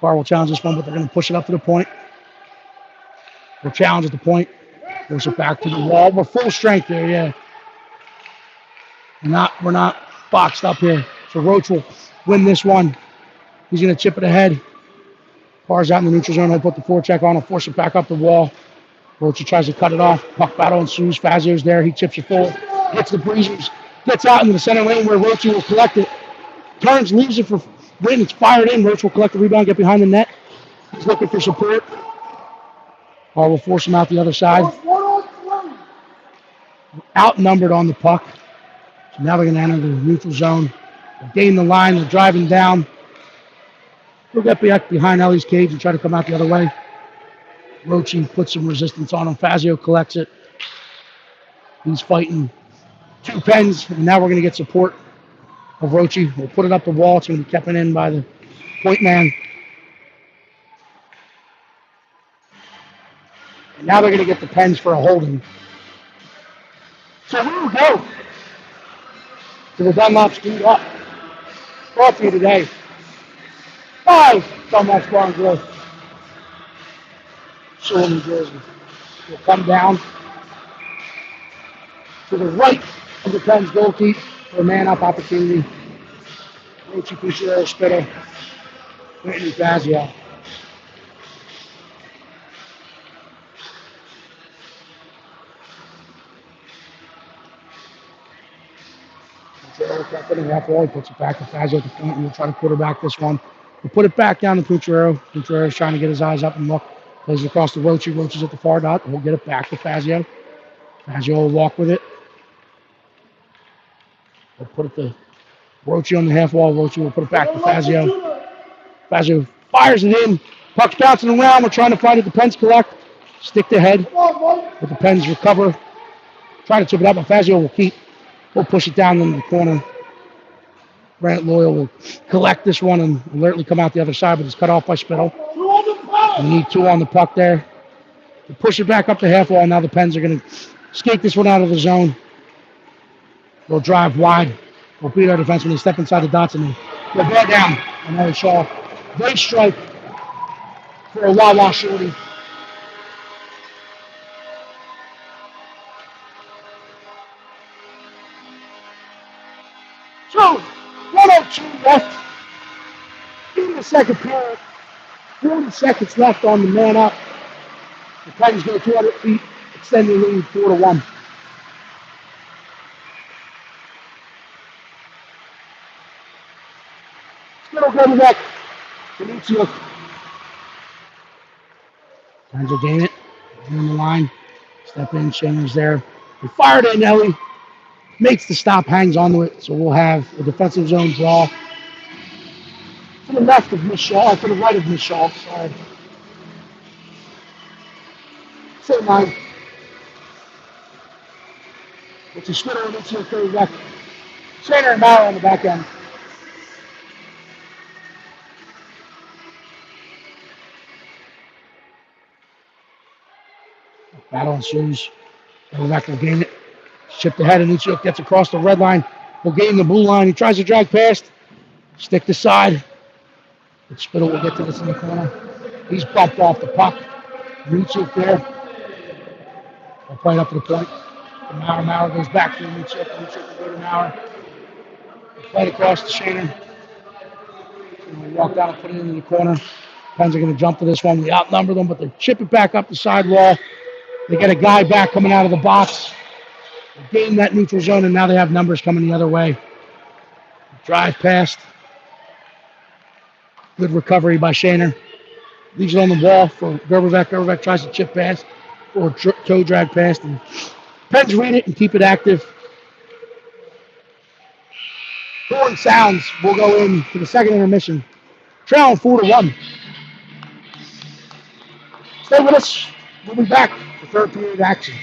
Carl will challenge this one, but they're going to push it up to the point. They'll challenge at the point. Push it back to the wall. We're full strength there, yeah. We're not boxed up here. So Roach will win this one. He's going to chip it ahead. Carr's out in the neutral zone. He'll put the forecheck on. He'll force it back up the wall. Roach tries to cut it off. Puck battle ensues. Fazio's there. He chips it forward. Hits the breezers. Gets out into the center lane where Roach will collect it. Turns, leaves it for Whitten. It's fired in. Roach will collect the rebound, get behind the net. He's looking for support. Carr will force him out the other side. Outnumbered on the puck. So now they're going to enter the neutral zone. They'll gain the line. They're driving down. They'll get back behind Ellie's cage and try to come out the other way. Rochi puts some resistance on him. Fazio collects it. He's fighting two Pens, and now we're going to get support of Rochi. We'll put it up the wall. It's going to be kept in by the point man. And now they're going to get the Pens for a holding. So here we go to the Dunlop Street Up. Brought to you today by Dunlop Bar and Grill. Sewell, New Jersey. We'll come down to the right of the Pens goalkeeper for a man-up opportunity. Rochi, Cucciaro, Spittle, Whitten, Fazio. Cucciaro kept it in half wall. He puts it back to Fazio at the point. We'll try to quarterback this one. We'll put it back down to Cucciaro. Cucciaro's trying to get his eyes up and look. Plays it across to Rochi. Rochi's at the far dot. We'll get it back to Fazio. Fazio will walk with it. We'll put it to Rochi on the half wall. Rochi will put it back to Fazio. Fazio fires it in. Puck's bouncing around. We're trying to find it. The Pens collect. Stick to head. But the Pens recover. Try to chip it up, but Fazio will keep. We'll push it down into the corner. Grant Loyal will collect this one and alertly come out the other side, but it's cut off by Spittle. We need two on the puck there. We'll push it back up the half wall. Now the Pens are going to skate this one out of the zone. They'll drive wide. We'll beat our defense when they step inside the dots and they'll bear down. And then Shaw. Great strike for a Wawa shorty. So, 1:02 left in the second period. 40 seconds left on the man up. The Titans go 200 feet, extend the lead 4-1. Spittle go to back. Venetia. Titans will gain it. On the line. Step in, Chandler's there. They fired in, Ellie. Makes the stop, hangs onto it. So we'll have a defensive zone draw. To the left of Miss Shaw, to the right of Miss Shaw, sorry. Same line. It's a Spittle and into the back. Chandler and Maurer on the back end. Battle ensues. Back will gain it. Shipped ahead, and Uchiok gets across the red line. Will gain the blue line. He tries to drag past. Stick to side. But Spittle will get to this in the corner. He's bumped off the puck. Uchiok there. They'll play it up to the point. Maurer goes back to Uchiok. Uchiok will go to Maurer. Play it across to Shannon. We'll walk down and put it into the corner. Pens are going to jump to this one. We outnumber them, but they chip it back up the side wall. They get a guy back coming out of the box. They gain that neutral zone, and now they have numbers coming the other way. Drive past. Good recovery by Shaner. Leaves it on the wall for Gerberbeck. Gerberbeck tries to chip past or toe drag past. And Pens read it and keep it active. Horn sounds. We'll go in to the second intermission. Trailing 4-1. Stay with us. We'll be back for third period action.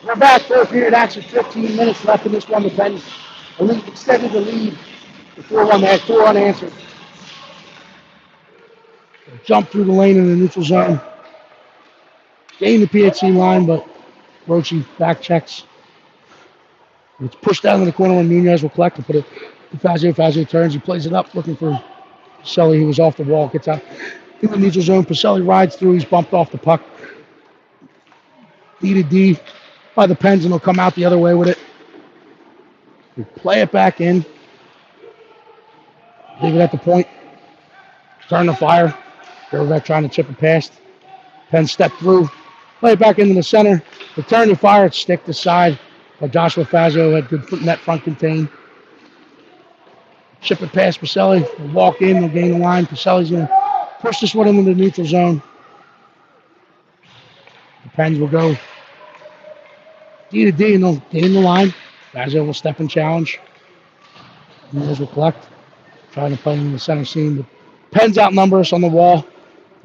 We're back, third period action, 15 minutes left in this one. The Pens extended the lead to 4-1. They had 4 unanswered. They jump through the lane in the neutral zone. Gain the PHC line, but Rochi back checks. It's pushed down in the corner when Nunez will collect and put it to Fazio. Fazio turns, he plays it up, looking for Pacelli, who was off the wall, gets out in the neutral zone. Pacelli rides through, he's bumped off the puck. D to D by the Pens, and they'll come out the other way with it. They play it back in. Leave it at the point. Turn the fire. Gerberbeck trying to chip it past. Pens step through. Play it back into the center. Return the fire. Stick to side. But Joshua Fazio had good net front contain. Chip it past Pacelli. They'll walk in. They'll gain the line. Pacelli's going to push this one into the neutral zone. The Pens will go D to D, and they'll gain the line. Fazio will step and challenge. Nunez will collect. Trying to play in the center seam. The Pens outnumber us on the wall.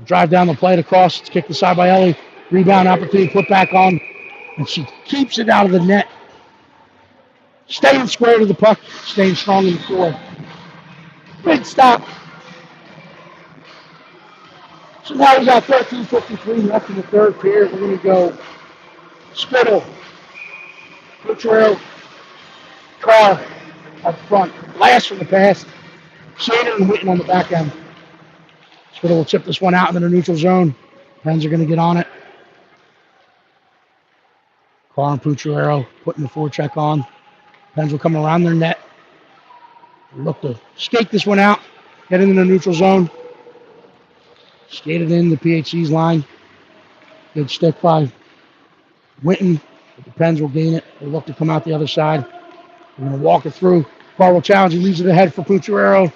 Drive down the play it across. It's kicked aside by Ellie. Rebound opportunity, put back on. And she keeps it out of the net. Staying square to the puck. Staying strong in the core. Big stop. So now we got 13:53 left in the third period. We're going to go Spittle, Cutrell, Carr up front. Last from the pass. Shaner and Witten on the back end. Spittle will chip this one out into the neutral zone. Pens are going to get on it. Carr and Pucciarello putting the forecheck on. Pens will come around their net. Look to skate this one out. Get into the neutral zone. Skate it in the PHC's line. Good stick by Winton. The Pens will gain it. They look to come out the other side. They're going to walk it through. Carr will challenge. He leaves it ahead for Pucciarello,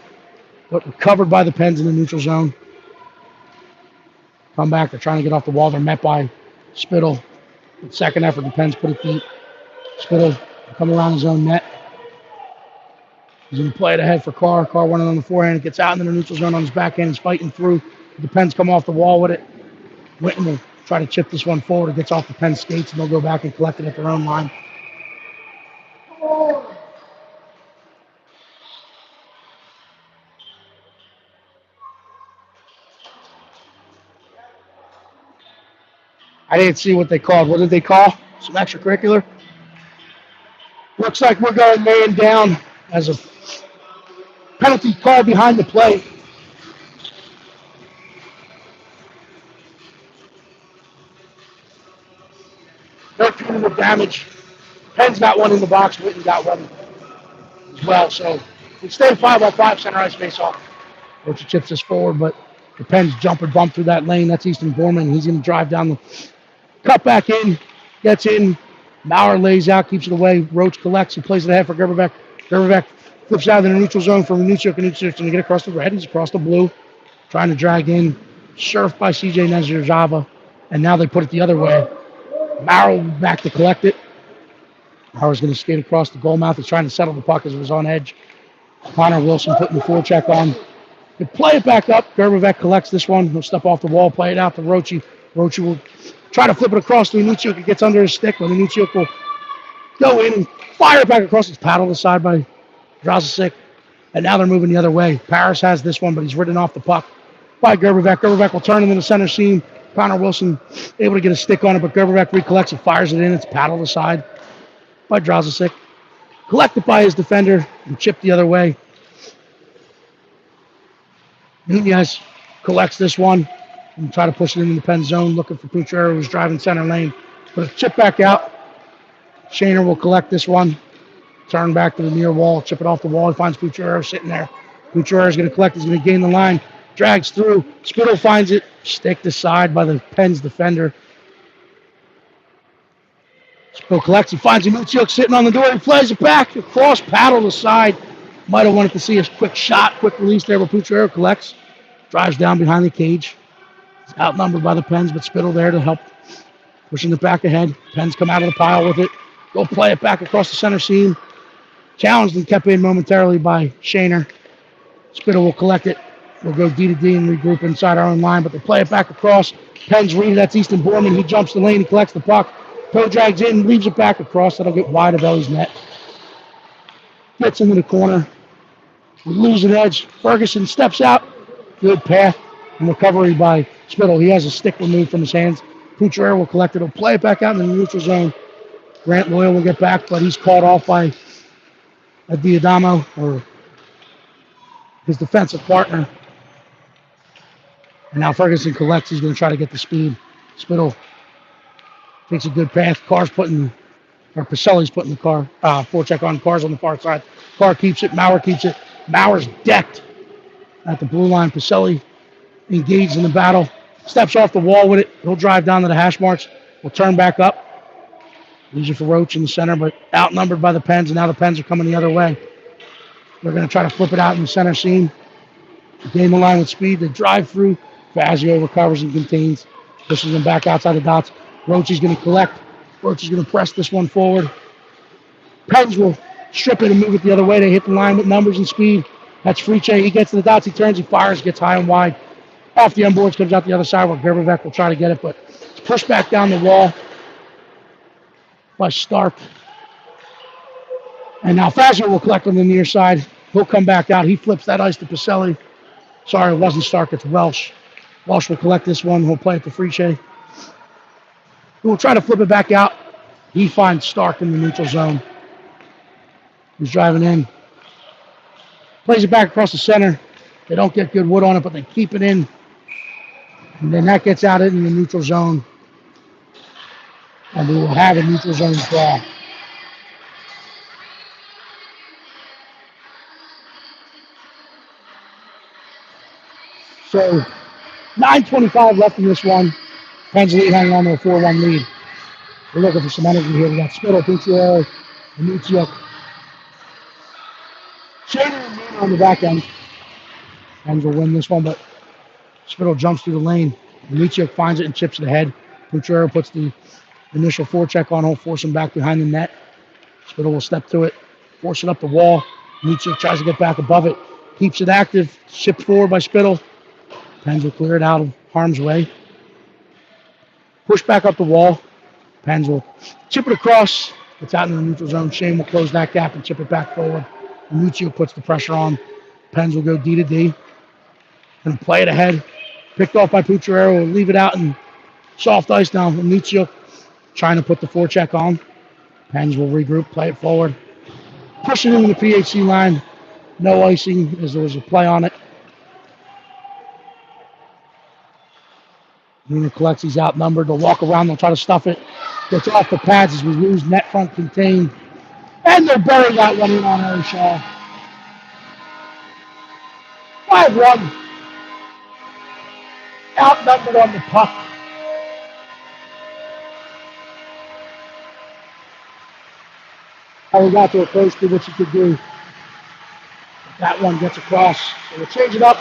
but recovered by the Pens in the neutral zone. Come back. They're trying to get off the wall. They're met by Spittle. The second effort, the Pens put it deep. Spittle will come around his own net. He's going to play it ahead for Carr. Carr running on the forehand. It gets out into the neutral zone on his backhand. He's fighting through. The Pens come off the wall with it. Winton will try to chip this one forward. It gets off the Pens skates, and they'll go back and collect it at their own line. I didn't see what they called. What did they call? Some extracurricular? Looks like we're going man down as a penalty call behind the play. No punitive damage. Penn's got one in the box. Winton got one as well. So we stay 5-on-5 center ice face off. Roach chips this forward, but the Penn's jump and bump through that lane. That's Easton Borman. He's going to drive down the cut back in, gets in. Maurer lays out, keeps it away. Roach collects. He plays it ahead for Gerberbeck. Gerberbeck flips out in the neutral zone for Minuccio. Minuccio's going to get across the red. He's across the blue. Trying to drag in. Surfed by CJ Nezir-Java. And now they put it the other way. Maurer back to collect it. Maurer's going to skate across the goal mouth. He's trying to settle the puck as it was on edge. Connor Wilson putting the forecheck on. They play it back up. Gerberbeck collects this one. He'll step off the wall, play it out to Rochi. Rochi will try to flip it across to Minuccio. It gets under his stick, but Minuccio will go in and fire it back across. It's paddled aside by Drazacic. And now they're moving the other way. Paris has this one, but he's ridden off the puck by Gerberbeck. Gerberbeck will turn into the center seam. Connor Wilson able to get a stick on it, but Gerberbeck recollects. He fires it in. It's paddled aside by Drazacic. Collected by his defender and chipped the other way. Nunez collects this one and try to push it into the pen zone, looking for Pucciarello, who's driving center lane. But a chip back out. Shaner will collect this one, turn back to the near wall, chip it off the wall. He finds Pucciarello sitting there. Pucciarello is going to collect. He's going to gain the line. Drags through. Spittle finds it. Sticked aside by the Pens defender. Spittle collects. He finds Minuccio sitting on the door. He flies it back. Across, paddled aside. Might have wanted to see a quick shot, quick release there, but Pucciarello collects. Drives down behind the cage. He's outnumbered by the Pens, but Spittle there to help. Pushing it back ahead. Pens come out of the pile with it. Go play it back across the center seam. Challenged and kept in momentarily by Shaner. Spittle will collect it. We'll go D to D and regroup inside our own line, but they play it back across. Pens read it. That's Easton Borman. He jumps the lane. He collects the puck. Toe drags in, leaves it back across. That'll get wide of Ellie's net. Gets into the corner. We lose an edge. Ferguson steps out. Good path and recovery by Spittle. He has a stick removed from his hands. Pucciarello will collect it. He'll play it back out in the neutral zone. Grant Loyal will get back, but he's called off by a Diadamo, or his defensive partner. And now Ferguson collects. He's going to try to get the speed. Spittle takes a good path. Pacelli's putting the forecheck on. Carr's on the far side. Carr keeps it. Maurer keeps it. Maurer's decked at the blue line. Pacelli engaged in the battle. Steps off the wall with it. He'll drive down to the hash marks. Will turn back up. Leaves it for Roach in the center, but outnumbered by the Pens, and now the Pens are coming the other way. They're going to try to flip it out in the center seam. Gain the line with speed. They drive through. Fazio recovers and contains. Pushes them back outside the dots. Roach is going to collect. Roach is going to press this one forward. Pens will strip it and move it the other way. They hit the line with numbers and speed. That's Friche. He gets to the dots. He turns. He fires. Gets high and wide. Off the unboards. Comes out the other side where Gerberbeck will try to get it, but it's pushed back down the wall by Stark. And now Fazio will collect on the near side. He'll come back out. He flips that ice to Pacelli. Sorry, it wasn't Stark. It's Welsh. Welsh will collect this one. He'll play it to Friche. He will try to flip it back out. He finds Stark in the neutral zone. He's driving in. Plays it back across the center. They don't get good wood on it, but they keep it in. And then that gets out in the neutral zone. And we will have a neutral zone draw. So 9:25 left in this one. Pens lead hanging on to a 4-1 lead. We're looking for some energy here. We got Spittle, Pucciarello, and Nuccio. Shaner and Nina on the back end. Pens will win this one, but Spittle jumps through the lane. Nuccio finds it and chips it ahead. Pucciarello puts the initial forecheck on. He'll force him back behind the net. Spittle will step to it, force it up the wall. Nuccio tries to get back above it. Keeps it active. Shipped forward by Spittle. Pens will clear it out of harm's way. Push back up the wall. Pens will chip it across. It's out in the neutral zone. Shane will close that gap and chip it back forward. Nuccio puts the pressure on. Pens will go D to D and play it ahead. Picked off by Pucciarello. Will leave it out in soft ice now. Nuccio trying to put the forecheck on. Pens will regroup, play it forward. Push it into the PHC line. No icing as there was a play on it. Nina collects, he's outnumbered. They'll walk around, they'll try to stuff it. Gets off the pads as we lose net front contained. And they're burying that one in on Harry Shaw. 5-1. Outnumbered on the puck. How we got to approach to what you could do. That one gets across. So we'll change it up.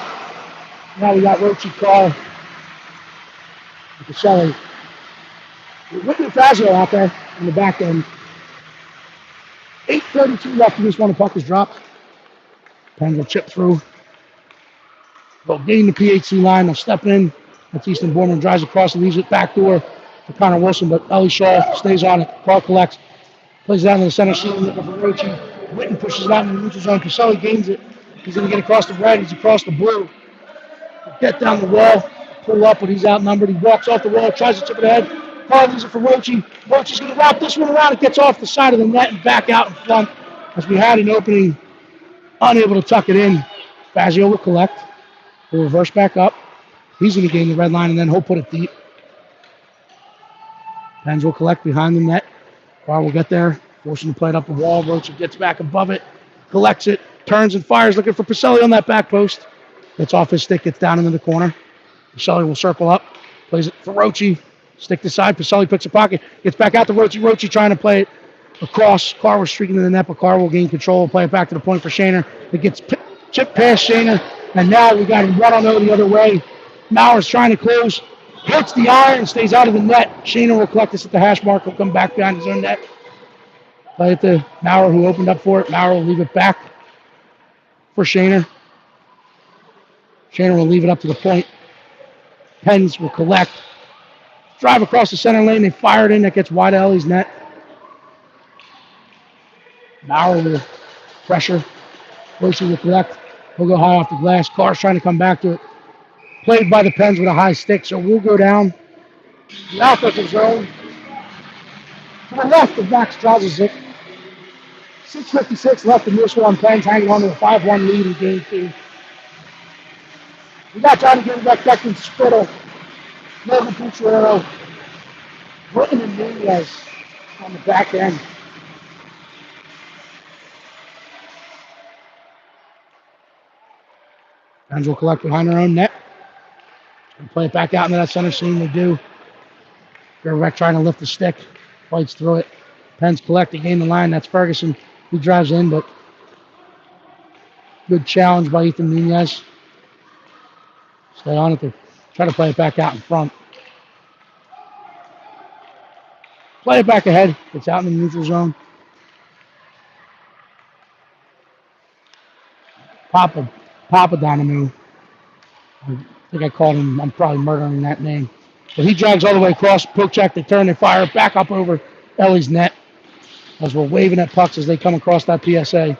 Now we got Rochi Carr. Shelly. Whitney Fazio out there in the back end. 8:32 left in this one. The puck is dropped. Pens will chip through. They'll gain the PHC line. They'll step in. That's Easton Borman drives across and leaves it back door to Connor Wilson, but Ellie Shaw stays on it. Carr collects. Plays it down to the center ceiling looking for Rochi. Whitten pushes it out in the neutral zone. Caselli gains it. He's going to get across the red. He's across the blue. He'll get down the wall. Pull up, but he's outnumbered. He walks off the wall, tries to chip it ahead. Carr leaves it for Rochi. Rochi's going to wrap this one around. It gets off the side of the net and back out in front as we had an opening, unable to tuck it in. Fazio will collect. He'll reverse back up. He's going to gain the red line, and then he'll put it deep. Pens will collect behind the net. Carr will get there, forcing to play it up the wall. Rochi gets back above it, collects it, turns and fires, looking for Pacelli on that back post. Gets off his stick, gets down into the corner. Pacelli will circle up, plays it for Rochi. Stick to side. Pacelli picks a pocket, gets back out to Rochi. Rochi trying to play it across. Carr was streaking to the net, but Carr will gain control. Will play it back to the point for Shaner. It gets chipped past Shaner, and now we got him 1-0 the other way. Mauer's trying to close, hits the iron, stays out of the net. Shaner will collect this at the hash mark. He'll come back behind his own net. Play it to Mauer, who opened up for it. Mauer will leave it back for Shaner. Shaner will leave it up to the point. Pens will collect. Drive across the center lane. They fire it in. That gets wide of Ellie's net. Mauer will pressure. Rochi will collect. He'll go high off the glass. Carr's trying to come back to it. Played by the Pens with a high stick, so we'll go down the offensive zone to the left of Max Drazic. 6:56 left in this one. Pens hanging on to a 5-1 lead in game 2. We got trying to get back Declan Spittle, Logan Pucciarello, Whitten and Nunez on the back end. Pens will collect behind their own net and play it back out into that center seam. They do. Gervek trying to lift the stick, fights through it. Pens collect, they gain the line. That's Ferguson. He drives in, but good challenge by Ethan Nunez. Stay on it. They try to play it back out in front. Play it back ahead. It's out in the neutral zone. Papadonamou. I think I called him. I'm probably murdering that name. But he drags all the way across. Poke check. They turn. They fire back up over Ellie's net as we're waving at pucks as they come across that PSA.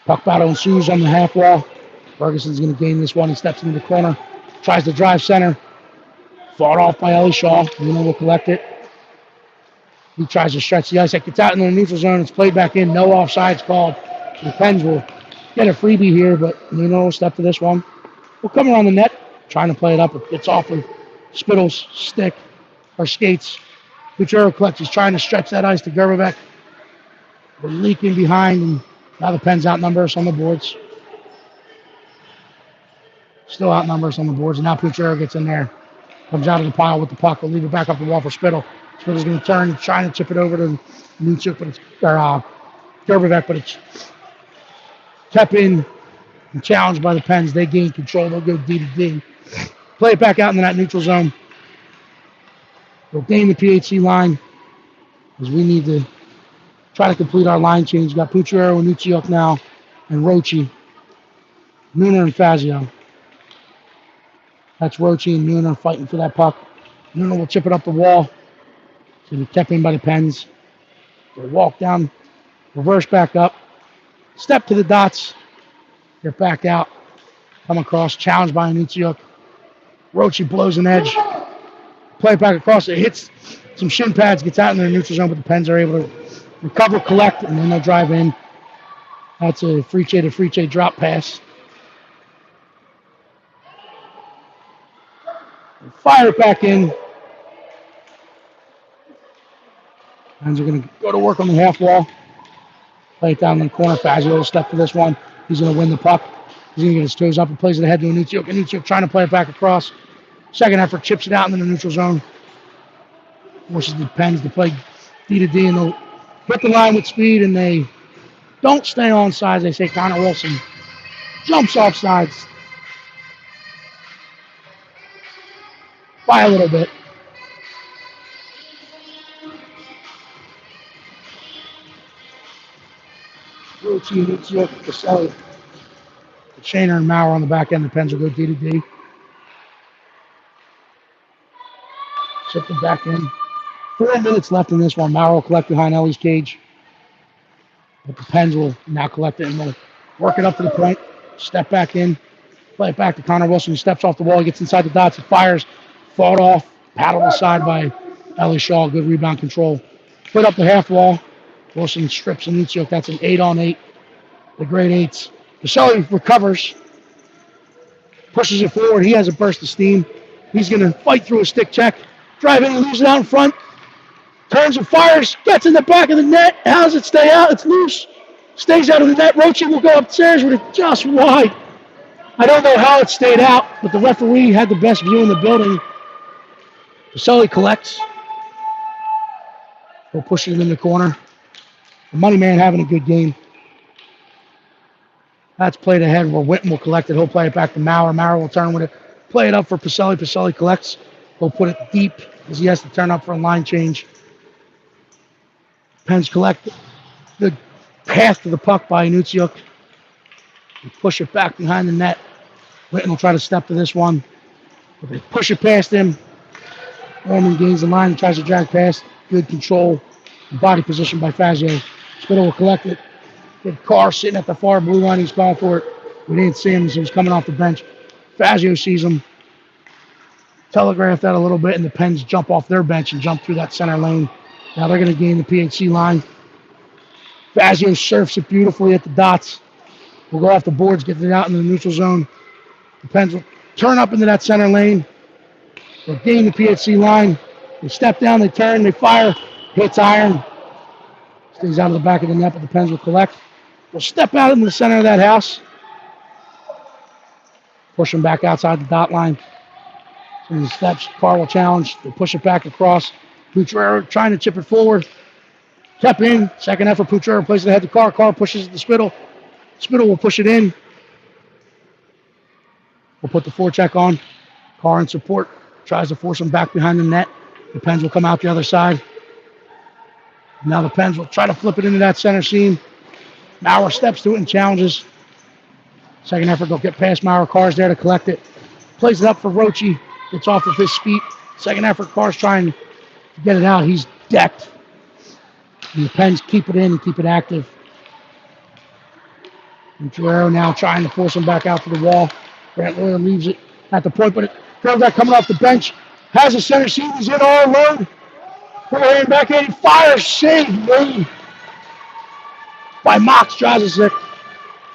Puck battle ensues on the half wall. Ferguson's going to gain this one. He steps into the corner. Tries to drive center. Fought off by Ellie Shaw. Nino will collect it. He tries to stretch the ice. It gets out into the neutral zone. It's played back in. No offsides called. The Pens will get a freebie here, but Nino will step to this one. We'll come around the net. Trying to play it up. It gets off of Spittle's stick. or skates. Gutierrez collects. He's trying to stretch that ice to Gerbovic. We're leaking behind, and now the Pens outnumber us on the boards. Still outnumber us on the boards, and now Gutierrez gets in there. Comes out of the pile with the puck. We'll leave it back up the wall for Spittle. Spittle's going to turn, trying to chip it over to Nuchuk, but it's Gerbovic, but it's kept in and challenged by the Pens. They gain control. They'll go D to D. Play it back out into that neutral zone. We'll gain the PHC line as we need to try to complete our line change. We've got Pucciero and Nucciuk now, and Rochi, Nooner, and Fazio. That's Rochi and Nooner fighting for that puck. Nooner will chip it up the wall. It's going to be kept in by the Pens. They'll walk down, reverse back up, step to the dots, get back out, come across, challenged by Nucciuk. Rochi blows an edge. Play it back across. It hits some shin pads, gets out in their neutral zone, but the Pens are able to recover, collect, and then they'll drive in. That's a Friche to Friche drop pass. Fire it back in. Pens are going to go to work on the half wall. Play it down in the corner. Fazio will step to this one. He's going to win the puck. He's going to get his toes up and plays it ahead to Nucciuk. Nucciuk trying to play it back across. Second effort, chips it out into the neutral zone. Forces the Pens to play D to D, and they'll hit the line with speed, and they don't stay on sides. They say Connor Wilson jumps off sides by a little bit. Rucci, Nucciuk, Caselli, Shaner, and Maurer on the back end. The Pens will go D to D. Shift it back in. 4 minutes left in this one. Maurer will collect behind Ellie's cage. But the Pens will now collect it and they'll work it up to the point. Step back in. Play it back to Connor Wilson. He steps off the wall. He gets inside the dots. He fires. Fought off. Paddled aside by Ellie Shaw. Good rebound control. Put up the half wall. Wilson strips and Nucciuk. That's an 8-on-8. The grade 8s. Caselli recovers. Pushes it forward. He has a burst of steam. He's going to fight through a stick check. Drive in and lose it out in front. Turns and fires. Gets in the back of the net. How does it stay out? It's loose. Stays out of the net. Rochi will go upstairs with it just wide. I don't know how it stayed out, but the referee had the best view in the building. Caselli collects. We'll push it in the corner. The money man having a good game. That's played ahead where Witten will collect it. He'll play it back to Maurer. Maurer will turn with it. Play it up for Pacelli. Pacelli collects. He'll put it deep as he has to turn up for a line change. Pens collect. Good pass to the puck by Nucciuk. Push it back behind the net. Witten will try to step to this one. But they push it past him. Norman gains the line and tries to drag past. Good control and body position by Fazio. Spittle will collect it. Good Carr sitting at the far blue line. He's going for it. We didn't see him as he was coming off the bench. Fazio sees him. Telegraph that a little bit, and the Pens jump off their bench and jump through that center lane. Now they're going to gain the PHC line. Fazio surfs it beautifully at the dots. We'll go off the boards, get it out in the neutral zone. The Pens will turn up into that center lane. They'll gain the PHC line. They step down, they turn, they fire. Hits iron. Stays out of the back of the net, but the Pens will collect. They'll step out into the center of that house. Push them back outside the dot line. So the steps, Carr will challenge. They push it back across. Putrero trying to chip it forward. Kept in. Second effort, Putrero plays it ahead to Carr. Carr pushes it to Spittle. Spittle will push it in. We'll put the forecheck on. Carr in support. Tries to force him back behind the net. The Pens will come out the other side. Now the Pens will try to flip it into that center seam. Maurer steps to it and challenges. Second effort, they'll get past Maurer. Carr's there to collect it. Plays it up for Rochi. Gets off of his feet. Second effort, Carr's trying to get it out. He's decked. And the Pens keep it in and keep it active. And Guerrero now trying to force him back out to the wall. Grant Lawyer leaves it at the point, but Gerbovic coming off the bench. Has a center seam. He's in all alone. Forehand, backhand, fires, save made by Mox Drazic.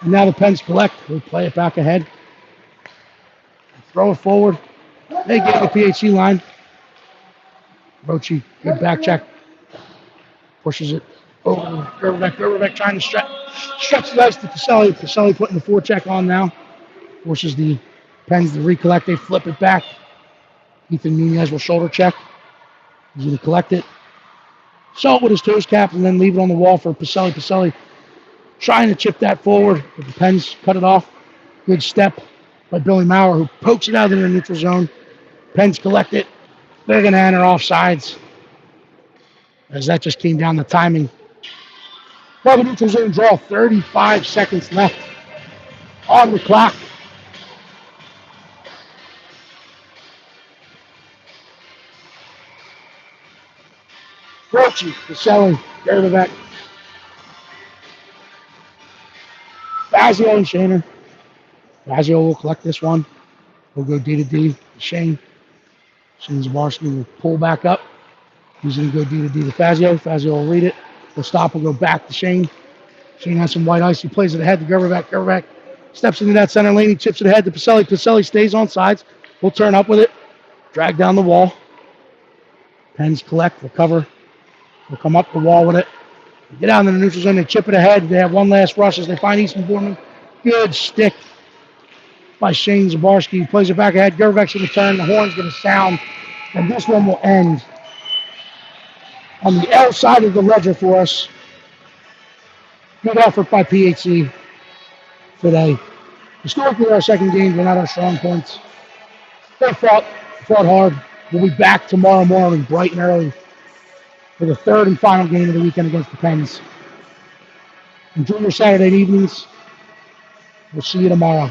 And now the Pens collect. They play it back ahead. Throw it forward. They get the PHC line. Rochi, good back check. Pushes it over. Gerberbeck trying to stretch the ice to Pacelli. Pacelli putting the forecheck on now. Forces the Pens to recollect. They flip it back. Ethan Nunez will shoulder check. He's going to collect it. Salt with his toes cap and then leave it on the wall for Pacelli. Pacelli trying to chip that forward, but the Pens cut it off. Good step by Billy Maurer, who pokes it out in the neutral zone. Pens collect it. They're going to enter offsides, as that just came down to timing. Well, the neutral zone draw, 35 seconds left on the clock. Rochi, Pacelli, Gerberbeck, Fazio and Shaner. Fazio will collect this one. We'll go D to D to Shane. Shane Zabarski will pull back up. He's going to go D to D to Fazio. Fazio will read it. The stop will go back to Shane. Shane has some white ice. He plays it ahead to Gerberbeck. Gerberbeck steps into that center lane. He chips it ahead to Pacelli. Pacelli stays on sides. We'll turn up with it. Drag down the wall. Pens collect, recover. We'll come up the wall with it. Get out in the neutral zone. They chip it ahead. They have one last rush as they find Easton Borman. Good stick by Shane Zabarski. He plays it back ahead. Gerberbeck's going to turn. The horn's going to sound. And this one will end on the L side of the ledger for us. Good effort by PHC today. Historically, our second games were not our strong points. They fought hard. We'll be back tomorrow morning, bright and early, for the third and final game of the weekend against the Pens. Enjoy your Saturday evenings. We'll see you tomorrow.